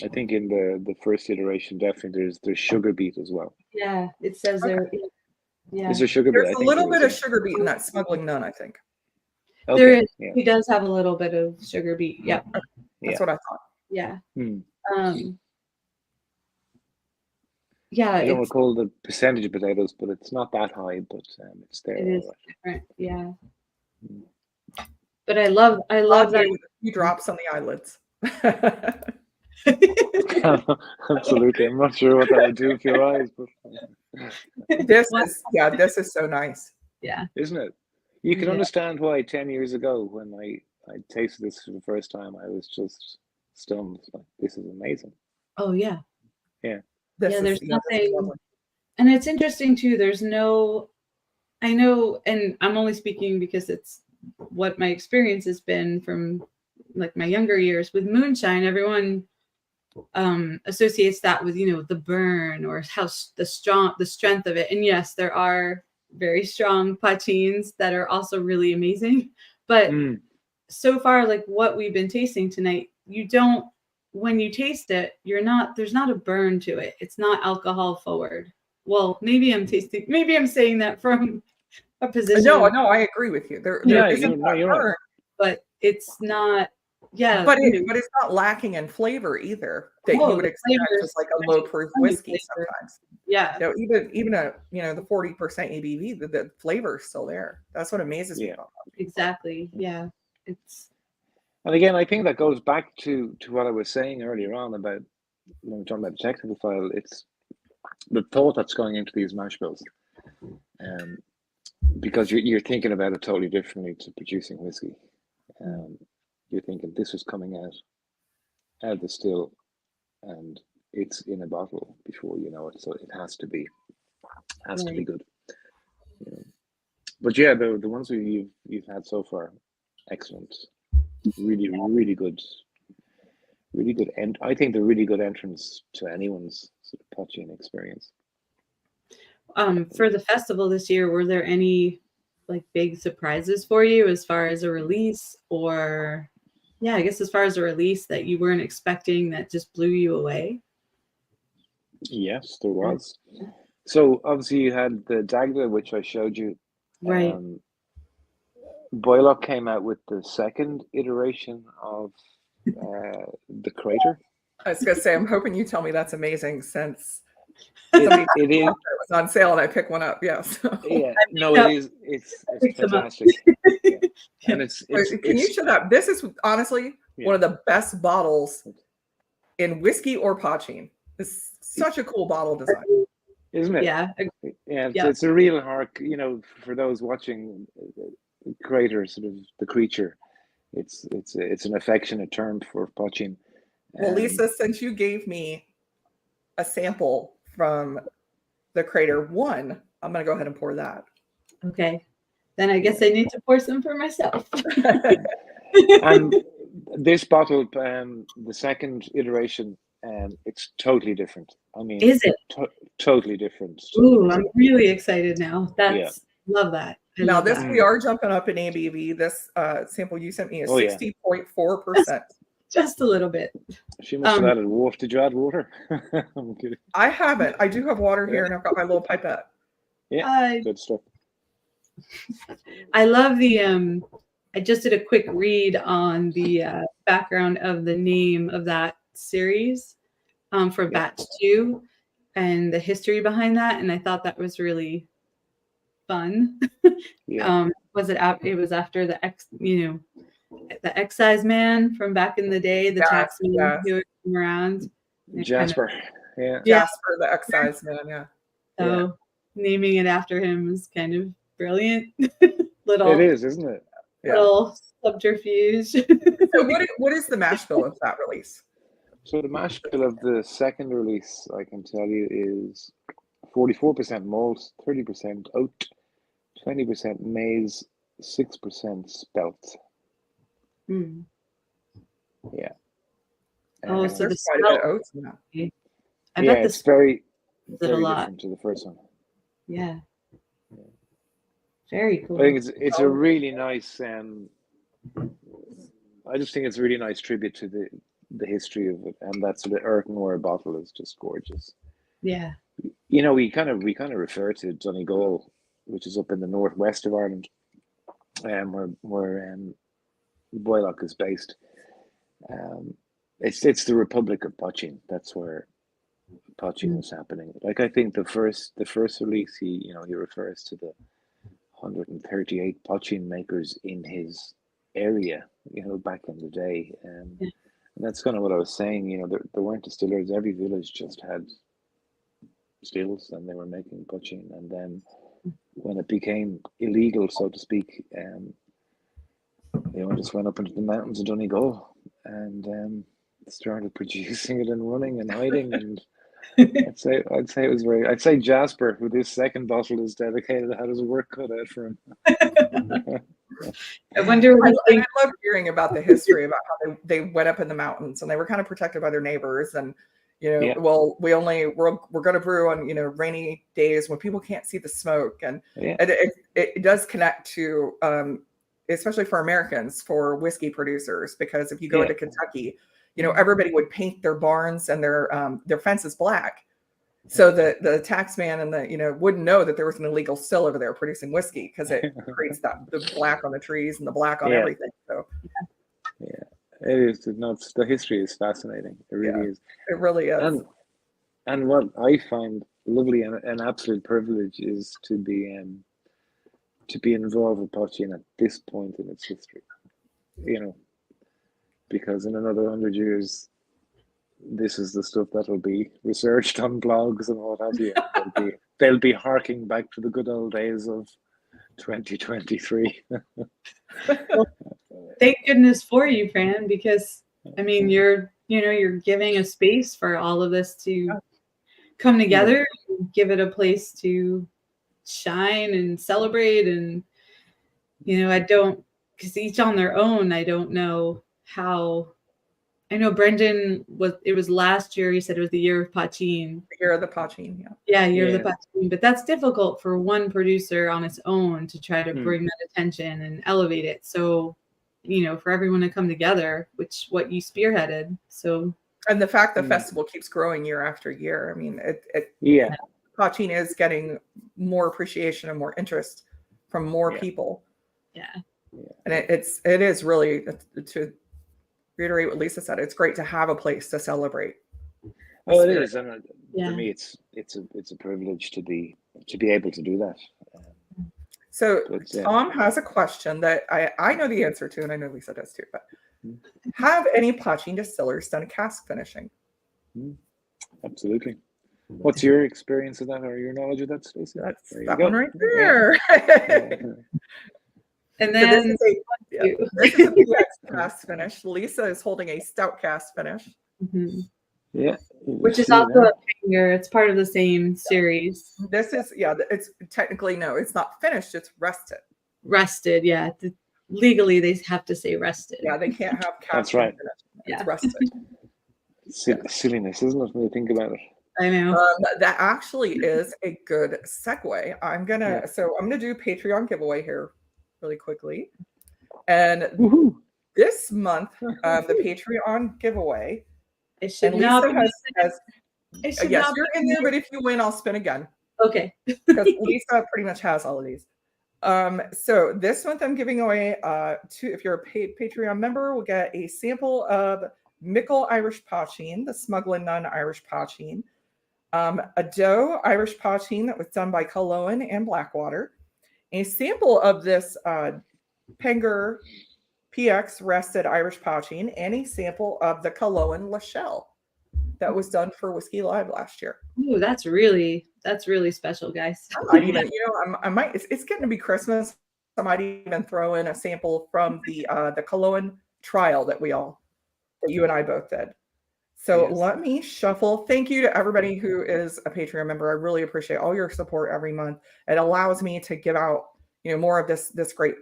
I think in the first iteration definitely there's sugar beet as well. Yeah, it says there. Yeah. Is there sugar beet? There's a little bit of sugar beet in that Smuggling Nun, I think. Okay. There is. Yeah. He does have a little bit of sugar beet. Yeah. That's what I thought. Yeah. Yeah. I don't recall the percentage of potatoes, but it's not that high, but it's there. It is different. Yeah. But I love that. With a few drops on the eyelids. Absolutely. I'm not sure what that would do for your eyes, but this is so nice. Yeah. Isn't it? You can understand why 10 years ago when I tasted this for the first time, I was just stunned. Like, this is amazing. Oh yeah. Yeah. There's nothing, and it's interesting too. There's no, I know, and I'm only speaking because it's what my experience has been from like my younger years with moonshine. Everyone associates that with, you know, the burn or how the strength of it. And yes, there are very strong poitins that are also really amazing. But so far, like what we've been tasting tonight, when you taste it, there's not a burn to it. It's not alcohol forward. Well, maybe I'm saying that from a position. No, I agree with you. There isn't that burn, but it's not. Yeah, but it's not lacking in flavor either that you would expect just like a low proof whiskey sometimes. Yeah. Even a the 40% ABV, the flavor is still there. That's what amazes me about it. Exactly. Yeah. And again, I think that goes back to what I was saying earlier on about when we're talking about the technical file. It's the thought that's going into these mash bills, because you're thinking about it totally differently to producing whiskey. You're thinking this was coming out of the still, and it's in a bottle before you know it. So it has to be good. But yeah, the ones you've had so far, excellent, really good, and I think they're really good entrance to anyone's sort of Poitin experience. For the festival this year, were there any like big surprises for you as far as a release, or I guess as far as a release that you weren't expecting that just blew you away? Yes, there was. So obviously you had the Dagda, which I showed you. Right. Boylock came out with the second iteration of the Crater. I was gonna say, I'm hoping you tell me that's amazing since it is. It was on sale and I picked one up. Yes. Yeah. No, it is. It's fantastic. Yeah. And it's Can you show that? This is honestly one of the best bottles in whiskey or Poitin. It's such a cool bottle design, isn't it? Yeah. Yeah. It's a real heart. For those watching, Crater, sort of the creature. It's an affectionate term for Poitin. Well, Lisa, since you gave me a sample from the Crater one, I'm going to go ahead and pour that. Okay. Then I guess I need to pour some for myself. And this bottle, the second iteration, it's totally different. I mean, is it totally different? Ooh, I'm really excited now. Love that. Now this we are jumping up in ABV. This sample you sent me is 60.4%. Just a little bit. She must have added water. Did you add water? I'm kidding. I haven't. I do have water here, and I've got my little pipette. Yeah, good stuff. I love the. I just did a quick read on the background of the name of that series for Batch 2 and the history behind that, and I thought that was really fun. Was it? It was after the the excise man from back in the day, the taxman who would come around. Jasper. Jasper, the excise man. Yeah. So naming it after him is kind of brilliant. It is, isn't it? Little subterfuge. So what is the mash bill of that release? So the mash bill of the second release, I can tell you, is 44% malt, 30% oat, 20% maize, 6% spelt. Yeah. Oh, so there's quite a bit of oats in that. I bet it's very different to the first one. Yeah. Very cool. I think it's a really nice. I just think it's a really nice tribute to the history of it, and that sort of earthenware bottle is just gorgeous. Yeah. We kind of refer to Donegal, which is up in the northwest of Ireland, where Boylock is based. It's the Republic of Poitin. That's where Poitin was happening. Like I think the first release, he refers to the 138 Poitin makers in his area, back in the day. And that's kind of what I was saying. There weren't distillers. Every village just had stills, and they were making poitin. And then when it became illegal, so to speak, just went up into the mountains of Donegal and started producing it and running and hiding. And I'd say it was very. I'd say Jasper, who this second bottle is dedicated, had his work cut out for him. I wonder. I love hearing about the history about how they went up in the mountains and they were kind of protected by their neighbors. And well, we're going to brew on rainy days when people can't see the smoke, and it does connect to especially for Americans, for whiskey producers, because if you go into Kentucky, everybody would paint their barns and their fences black. So the tax man and wouldn't know that there was an illegal still over there producing whiskey, because it creates the black on the trees and the black on everything. So it is. The history is fascinating. It really is. It really is. And what I find lovely and an absolute privilege is to be involved with poitin at this point in its history. Because in another 100 years, this is the stuff that will be researched on blogs and what have you. They'll be harking back to the good old days of 2023. Thank goodness for you, Fran, because you're giving a space for all of this to come together and give it a place to shine and celebrate. And because each on their own, I don't know how. I know Brendan it was last year. He said it was the year of poitin. The year of the poitin, year of the poitin. But that's difficult for one producer on its own to try to bring that attention and elevate it. So, for everyone to come together, which what you spearheaded. So, and the fact the festival keeps growing year after year. I mean, poitin is getting more appreciation and more interest from more people. Yeah. And it is really, to reiterate what Lisa said, it's great to have a place to celebrate. Oh, it is, and for me, it's a privilege to be able to do that. So Tom has a question that I know the answer to, and I know Lisa does too. But have any poitin distillers done cask finishing? Absolutely. What's your experience of that, or your knowledge of that, Stacey? That's that one right there. And then so this is a PX cask finish. Lisa is holding a stout cask finish. Yeah. Which is also a finger. It's part of the same series. This is, it's technically, no, it's not finished. It's rested. Rested, yeah. Legally, they have to say rested. Yeah, they can't have cask. That's right. It's rested. Silliness, isn't it, when you think about it? I know. That actually is a good segue. I'm gonna do Patreon giveaway here really quickly. And this month, the Patreon giveaway, it should not yes, you're in there, but if you win, I'll spin again. Okay. Because Lisa pretty much has all of these. So this month I'm giving away if you're a Patreon member, we'll get a sample of Mickle Irish Poitin, the Smugglin' Nun Irish Poitin, a Doe Irish Poitin that was done by Cullowen and Blackwater, a sample of this Penger PX rested Irish Poitin, and a sample of the Cullowen Lachelle that was done for Whiskey Live last year. Ooh, that's really special, guys. I might even, I might. It's getting to be Christmas. I might even throw in a sample from the Cullowen trial that you and I both did. So let me shuffle. Thank you to everybody who is a Patreon member. I really appreciate all your support every month. It allows me to give out, more of this great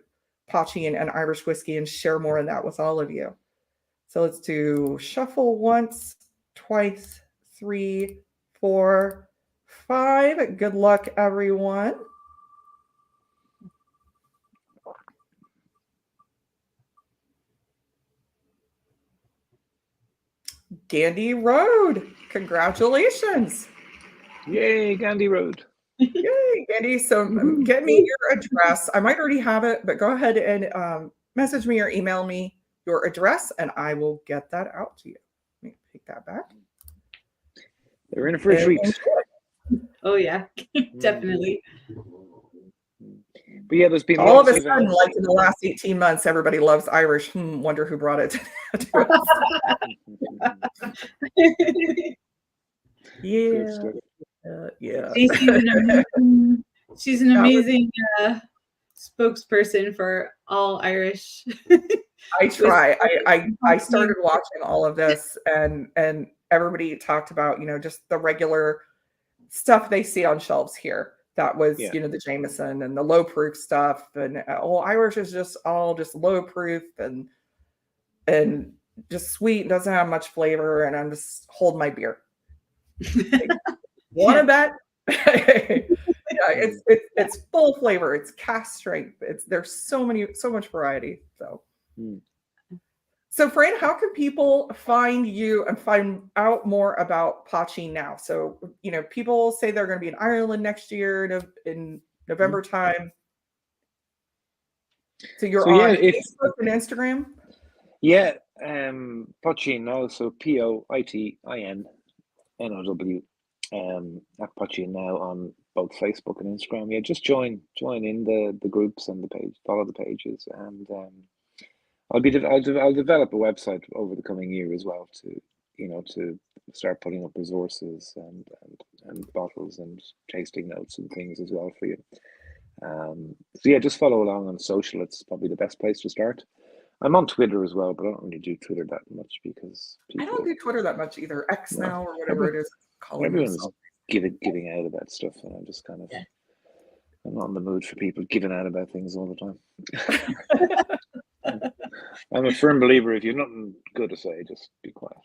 poitin and Irish whiskey and share more of that with all of you. So let's do shuffle once, twice, 3, 4, 5. Good luck, everyone. Gandy Road. Congratulations. Yay, Gandy Road. Yay, Gandy. So get me your address. I might already have it, but go ahead and message me or email me your address, and I will get that out to you. Let me take that back. They're in for a treat. Oh, yeah, definitely. But yeah, there's been all of a lots sudden, like in the last 18 months, everybody loves Irish. Wonder who brought it to us. Yeah. She's an amazing spokesperson for all Irish. I try. I started watching all of this, and everybody talked about, just the regular stuff they see on shelves here. That was, the Jameson and the low proof stuff, and Irish is just all just low proof and just sweet, doesn't have much flavor, and I'm just holding my beer. Want to bet? It's full flavor. It's cask strength. There's so much variety. So Fran, how can people find you and find out more about Poitin Now? So, people say they're going to be in Ireland next year in November time. So you're on Facebook and Instagram? Yeah, Poitin Now, so POITIN NOW at Poitin Now on both Facebook and Instagram. Yeah, just join in the groups and the page, follow the pages, and I'll develop a website over the coming year as well to start putting up resources and bottles and tasting notes and things as well for you. So yeah, just follow along on social. It's probably the best place to start. I'm on Twitter as well, but I don't really do Twitter that much because I don't do Twitter that much either. X now or whatever it is. Everyone's giving out about stuff, and I'm just kind of I'm not in the mood for people giving out about things all the time. I'm a firm believer, if you've nothing good to say, just be quiet.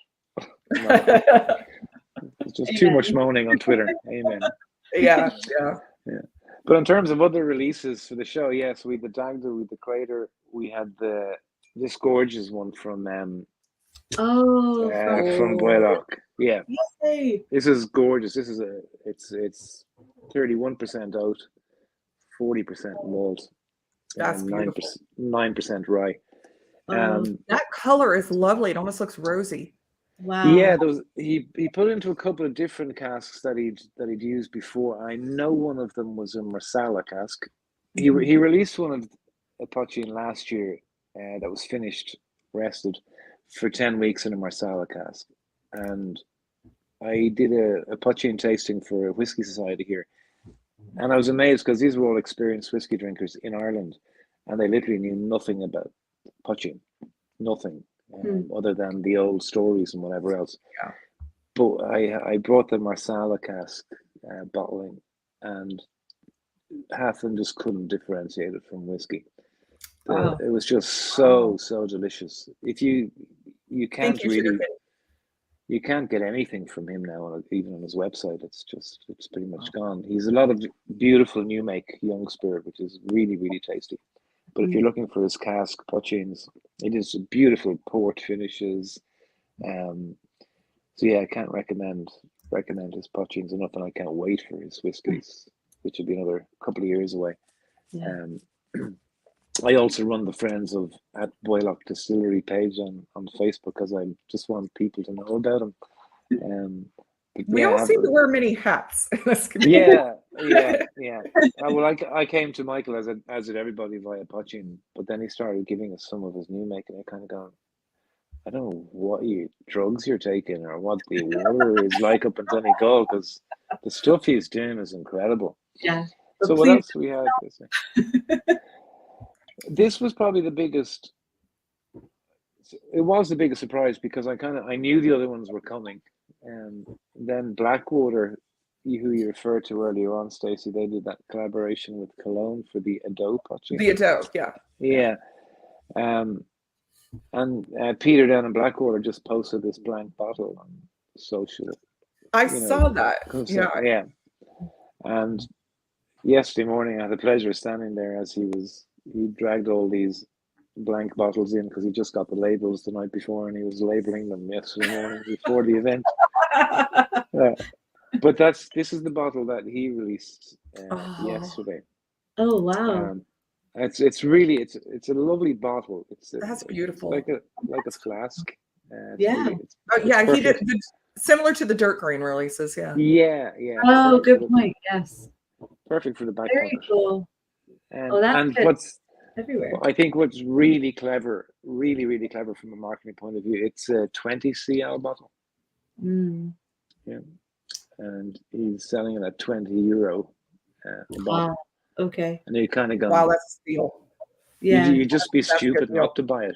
It's just too much moaning on Twitter. Amen. Yeah. But in terms of other releases for the show, yes, we had the Dagda, we had the Crater, we had this gorgeous one from Boilock. Yeah. Yay. This is gorgeous. This is it's 31% oat, 40% malt, that's 9% rye. That color is lovely. It almost looks rosy. Wow. Yeah, he put into a couple of different casks that he'd used before. I know one of them was a Marsala cask. He released one of a Poitin last year that was finished, rested for 10 weeks in a Marsala cask, and I did a Poitin tasting for a whiskey society here, and I was amazed because these were all experienced whiskey drinkers in Ireland, and they literally knew nothing about Poitin, nothing. Other than the old stories and whatever else. Yeah. But I brought the Marsala cask bottling, and half of them just couldn't differentiate it from whiskey. It was just so delicious. If you can't you can't get anything from him now, even on his website. It's pretty much gone. He's a lot of beautiful new make young spirit, which is really, really tasty. But if you're looking for his cask Poitins, it is beautiful port finishes. So yeah, I can't recommend his Poitins enough, and I can't wait for his whiskies, which will be another couple of years away. Yeah. I also run the Friends of at Boilock Distillery page on Facebook because I just want people to know about him. We all seem to wear many hats in this community. Yeah. Well, I came to Michael as did everybody via Poitin, but then he started giving us some of his new make, and I kind of gone, I don't know what drugs you're taking or what the water is like up in Donegal, because the stuff he's doing is incredible. Yeah. So what else we had? This was probably the biggest. It was the biggest surprise because I knew the other ones were coming. And then Blackwater, who you referred to earlier on, Stacey, they did that collaboration with Cologne for the Ado Poitin. The Ado, yeah. Yeah. And Peter down in Blackwater just posted this blank bottle on social. I saw that. Yeah. And yesterday morning, I had the pleasure of standing there as he dragged all these blank bottles in because he just got the labels the night before, and he was labeling them yesterday morning before the event. But this is the bottle that he released yesterday. Oh wow! It's a lovely bottle. That's beautiful. It's like a flask. Yeah. He did similar to the Dirt Green releases. Yeah. Yeah. Oh, good point. Yes. Perfect for the back Very pocket. cool. And what's everywhere. I think what's really clever, really clever from a marketing point of view, it's a 20 cl bottle. Yeah, and he's selling it at €20 a bottle. Okay. And you kind of go, wow, that's a steal. Yeah, you just be stupid not to buy it.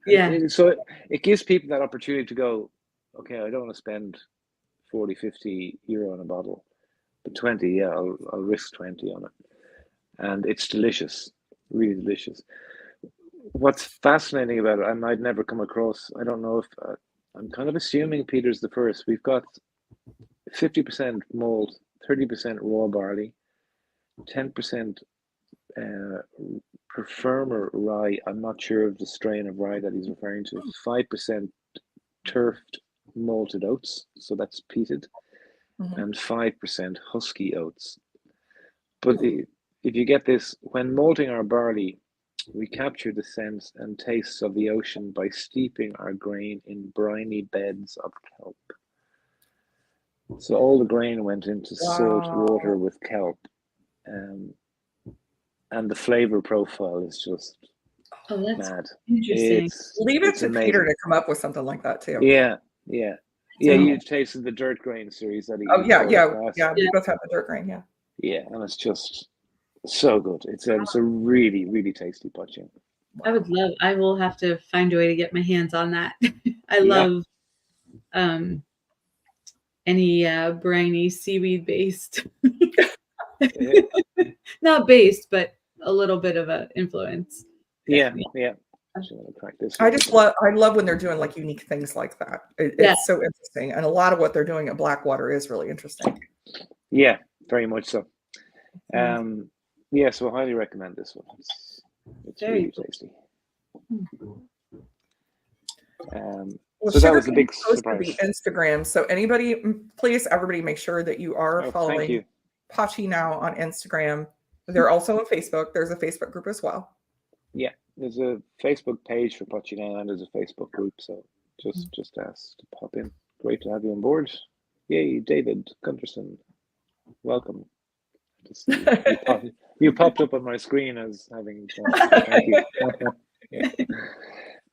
And so it gives people that opportunity to go, okay, I don't want to spend 40, 50 euro on a bottle, but 20, yeah, I'll risk 20 on it. And it's delicious, really delicious. What's fascinating about it, and I'd never come across, I don't know if, I'm kind of assuming Peter's the first. We've got 50% malt, 30% raw barley, 10% Performer rye. I'm not sure of the strain of rye that he's referring to. 5% turfed malted oats, so that's peated, and 5% husky oats. But if you get this, when malting our barley, we capture the scents and tastes of the ocean by steeping our grain in briny beds of kelp. So all the grain went into salt water with kelp. And the flavor profile is just mad. Interesting. Leave it to amazing. Peter to come up with something like that too. Yeah. You tasted the dirt grain series that he. Yeah. We both have the dirt grain. Yeah. Yeah, and it's just so good. It's a really tasty poitin. Wow. I will have to find a way to get my hands on that. I love any briny seaweed based. Not based, but a little bit of an influence. Yeah. I love when they're doing like unique things like that. It's so interesting, and a lot of what they're doing at Blackwater is really interesting. Yeah, very much so. So I highly recommend this one. It's really tasty. So that was a big surprise. Instagram. So everybody make sure that you are following Poitin Now on Instagram. They're also on Facebook. There's a Facebook group as well. Yeah, there's a Facebook page for Poitin Now and there's a Facebook group. So just ask to pop in. Great to have you on board. Yay, David Gunderson. Welcome. You popped up on my screen as having fun. Thank you.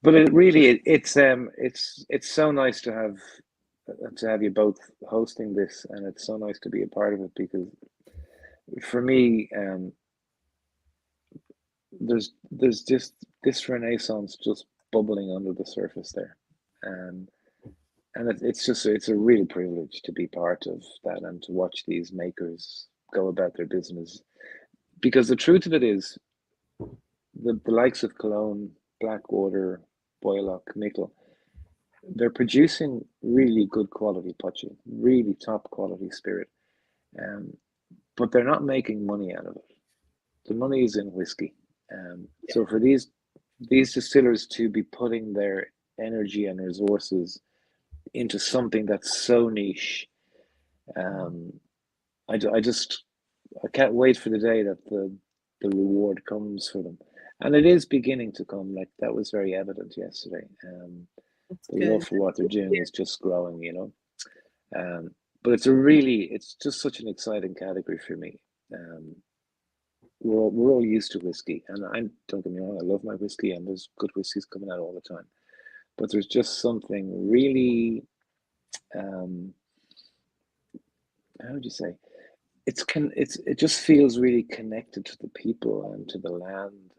But it really it's so nice to have you both hosting this, and it's so nice to be a part of it, because for me there's just this renaissance just bubbling under the surface there, and it's a real privilege to be part of that and to watch these makers go about their business, because the truth of it is the likes of Cologne, Blackwater, Boylock, Mickle, they're producing really good quality poitin, really top quality spirit, but they're not making money out of it. The money is in whiskey. So for these distillers to be putting their energy and resources into something that's so niche, I can't wait for the day that the reward comes for them. And it is beginning to come. Like, that was very evident yesterday. The love for what they're doing is just growing, but it's just such an exciting category for me. We're all used to whiskey, and don't get me wrong, I love my whiskey, and there's good whiskeys coming out all the time. But there's just something really, how would you say? It just feels really connected to the people and to the land,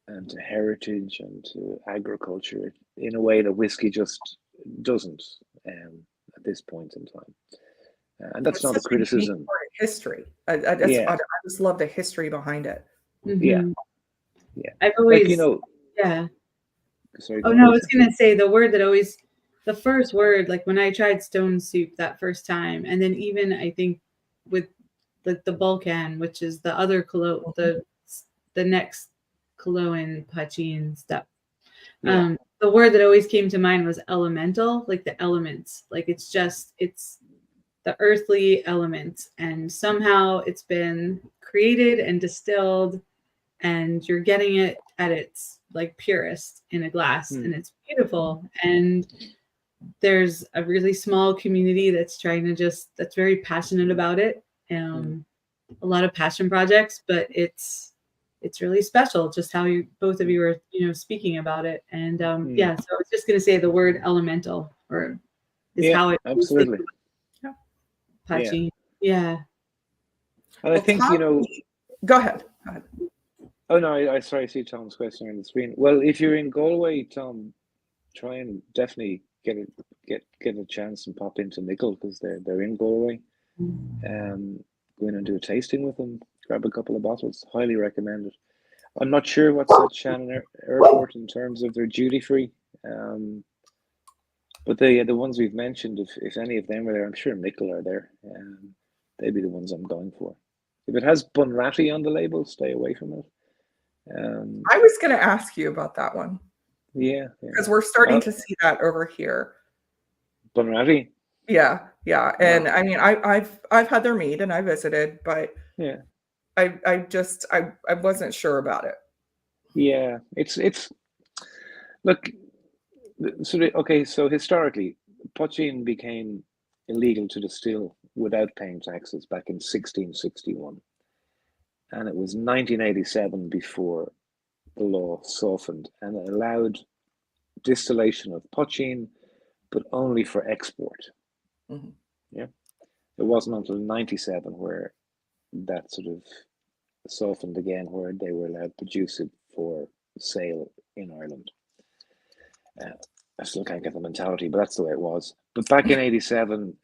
and to heritage and to agriculture in a way that whiskey just doesn't at this point in time. And that's not a criticism. Part of history. I just love the history behind it. Mm-hmm. Yeah. I've always, Sorry, I was going to say the first word, like when I tried stone soup that first time, and then even I think with the Balkan, which is the other the next Cologne poitin stuff. The word that always came to mind was elemental, like the elements. Like it's the earthly elements, and somehow it's been created and distilled, and you're getting it at its like purest in a glass, and it's beautiful. And there's a really small community that's very passionate about it. A lot of passion projects, but it's it's really special just how both of you were, speaking about it. And so I was just going to say the word elemental is how it absolutely. Poitin. Yeah. And I think, go ahead. Oh no, I sorry, I see Tom's question on the screen. Well, if you're in Galway, Tom, try and definitely get a chance and pop into Mickle, because they're in Galway. Go in and do a tasting with them. Grab a couple of bottles. Highly recommend it. I'm not sure what's at Shannon Airport in terms of their duty free, but the ones we've mentioned, if any of them are there, I'm sure Mickle are there. They'd be the ones I'm going for. If it has Bunratty on the label, stay away from it. I was going to ask you about that one. Yeah. Because we're starting to see that over here. Bunratty. Yeah. And I mean, I've had their mead and I visited, but yeah, I wasn't sure about it. Yeah, it's look. So historically, Poitin became illegal to distill without paying taxes back in 1661, and it was 1987 before the law softened and allowed distillation of Poitin, but only for export. Mm-hmm. Yeah, it wasn't until 97 where that sort of softened again, where they were allowed to produce it for sale in Ireland. I still can't get the mentality, but that's the way it was. But back in 87,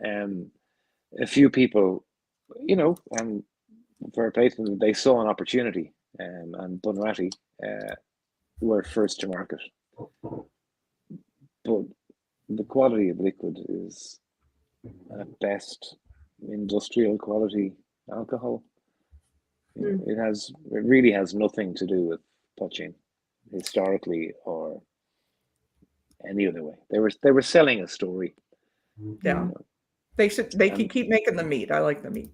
a few people, for Poitin, they saw an opportunity, and Bunratty were first to market. But the quality of liquid is at best industrial quality alcohol. It really has nothing to do with Poitin historically or any other way. They were selling a story. Yeah. They can keep making the meat. I like the meat.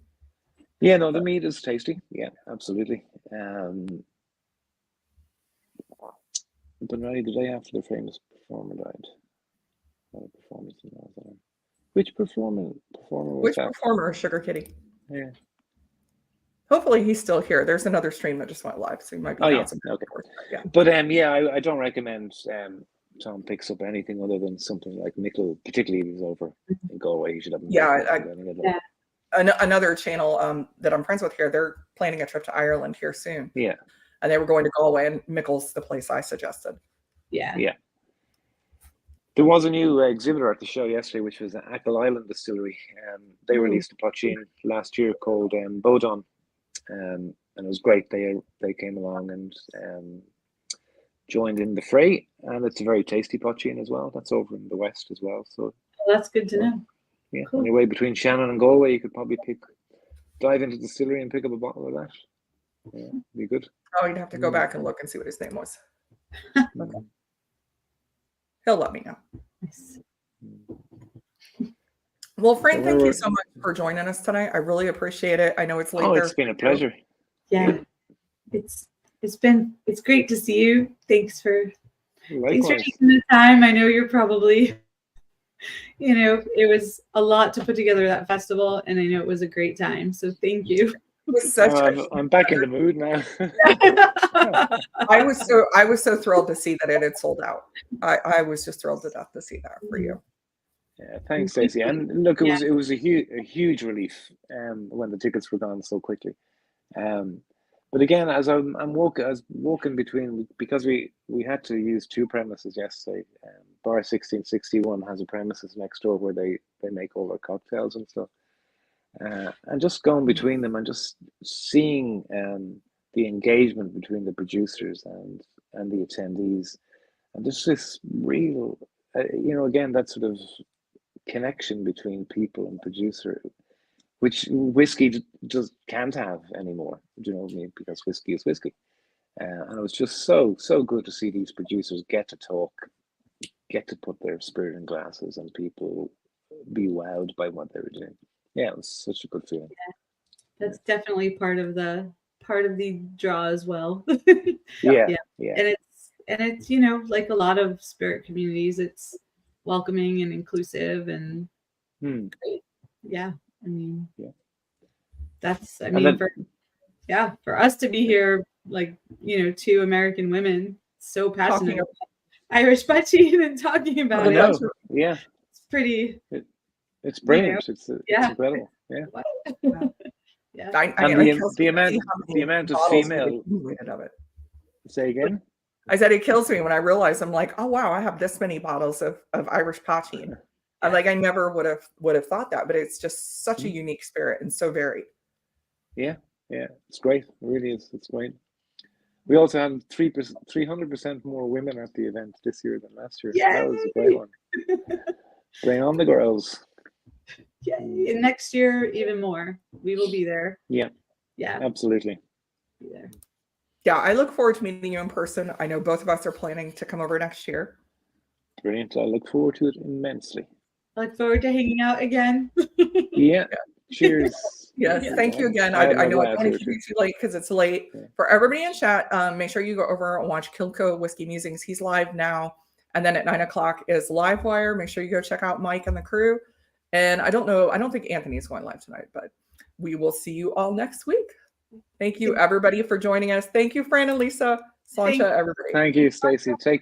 Yeah, no, the meat is tasty. Yeah, absolutely. But not the day after the famous performer died. Which performer was that? Which performer? Sugar Kitty. Yeah. Hopefully he's still here. There's another stream that just went live, so he might be. Okay. But I don't recommend Tom picks up anything other than something like Mickle, particularly if he's over in Galway. He should have. Another channel that I'm friends with here, they're planning a trip to Ireland here soon. Yeah. And they were going to Galway, and Mickle's the place I suggested. Yeah. There was a new exhibitor at the show yesterday, which was Achill Island Distillery. They released a Poitin last year called Bodon. And it was great. They came along and joined in the fray, and it's a very tasty Poitin as well. That's over in the west as well. So that's good to know. Yeah, cool. On your way between Shannon and Galway, you could probably dive into the distillery and pick up a bottle of that. Yeah, be good. Oh, you'd have to go back and look and see what his name was. Okay. He'll let me know. Nice. Well, Frank, thank you so much for joining us tonight. I really appreciate it. I know it's late. Oh, it's been a pleasure. Yeah. It's great to see you. Thanks for taking the time. I know you're probably, it was a lot to put together that festival, and I know it was a great time. So thank you. I'm back in the mood now. I was so thrilled to see that it had sold out. I was just thrilled to death to see that for you. Yeah, thanks, Stacey. And look, it was a huge relief when the tickets were gone so quickly. But again, as I was walking between, because we had to use two premises yesterday. Bar 1661 has a premises next door where they make all their cocktails and stuff. And just going between them and just seeing the engagement between the producers and the attendees, and just this real, again, that sort of connection between people and producer, which whiskey just can't have anymore. Do you know what I mean? Because whiskey is whiskey. And it was just so good to see these producers get to talk, get to put their spirit in glasses, and people be wowed by what they were doing. Yeah, it was such a good feeling. Yeah, that's definitely part of the draw as well. Yeah. And it's like a lot of spirit communities, it's welcoming and inclusive and great. Yeah, I mean, for us to be here like, you know, two American women so passionate about Irish poitin and talking about it. know. Yeah. It's pretty. It's brilliant. You know, it's incredible. Yeah. Yeah. The amount of female. Of it. Say again. I said it kills me when I realize I'm like, oh wow, I have this many bottles of Irish poitin. I never would have thought that, but it's just such a unique spirit and so varied. Yeah, it's great. It really is. It's great. We also had 300% more women at the event this year than last year. Yay! That was a great one. Bring on the girls. Yay. And next year, even more. We will be there. Yeah. Yeah. Absolutely. Be there. Yeah, I look forward to meeting you in person. I know both of us are planning to come over next year. Brilliant. I look forward to it immensely. I look forward to hanging out again. Yeah. Cheers. Yes, thank you again. I know I don't want to keep you too late because it's late. Yeah. For everybody in chat, make sure you go over and watch Kilco Whiskey Musings. He's live now. And then at 9:00 is Livewire. Make sure you go check out Mike and the crew. And I don't think Anthony's going live tonight, but we will see you all next week. Thank you, everybody, for joining us. Thank you, Fran and Lisa, Slancha, everybody. Thank you, Stacey. Take care.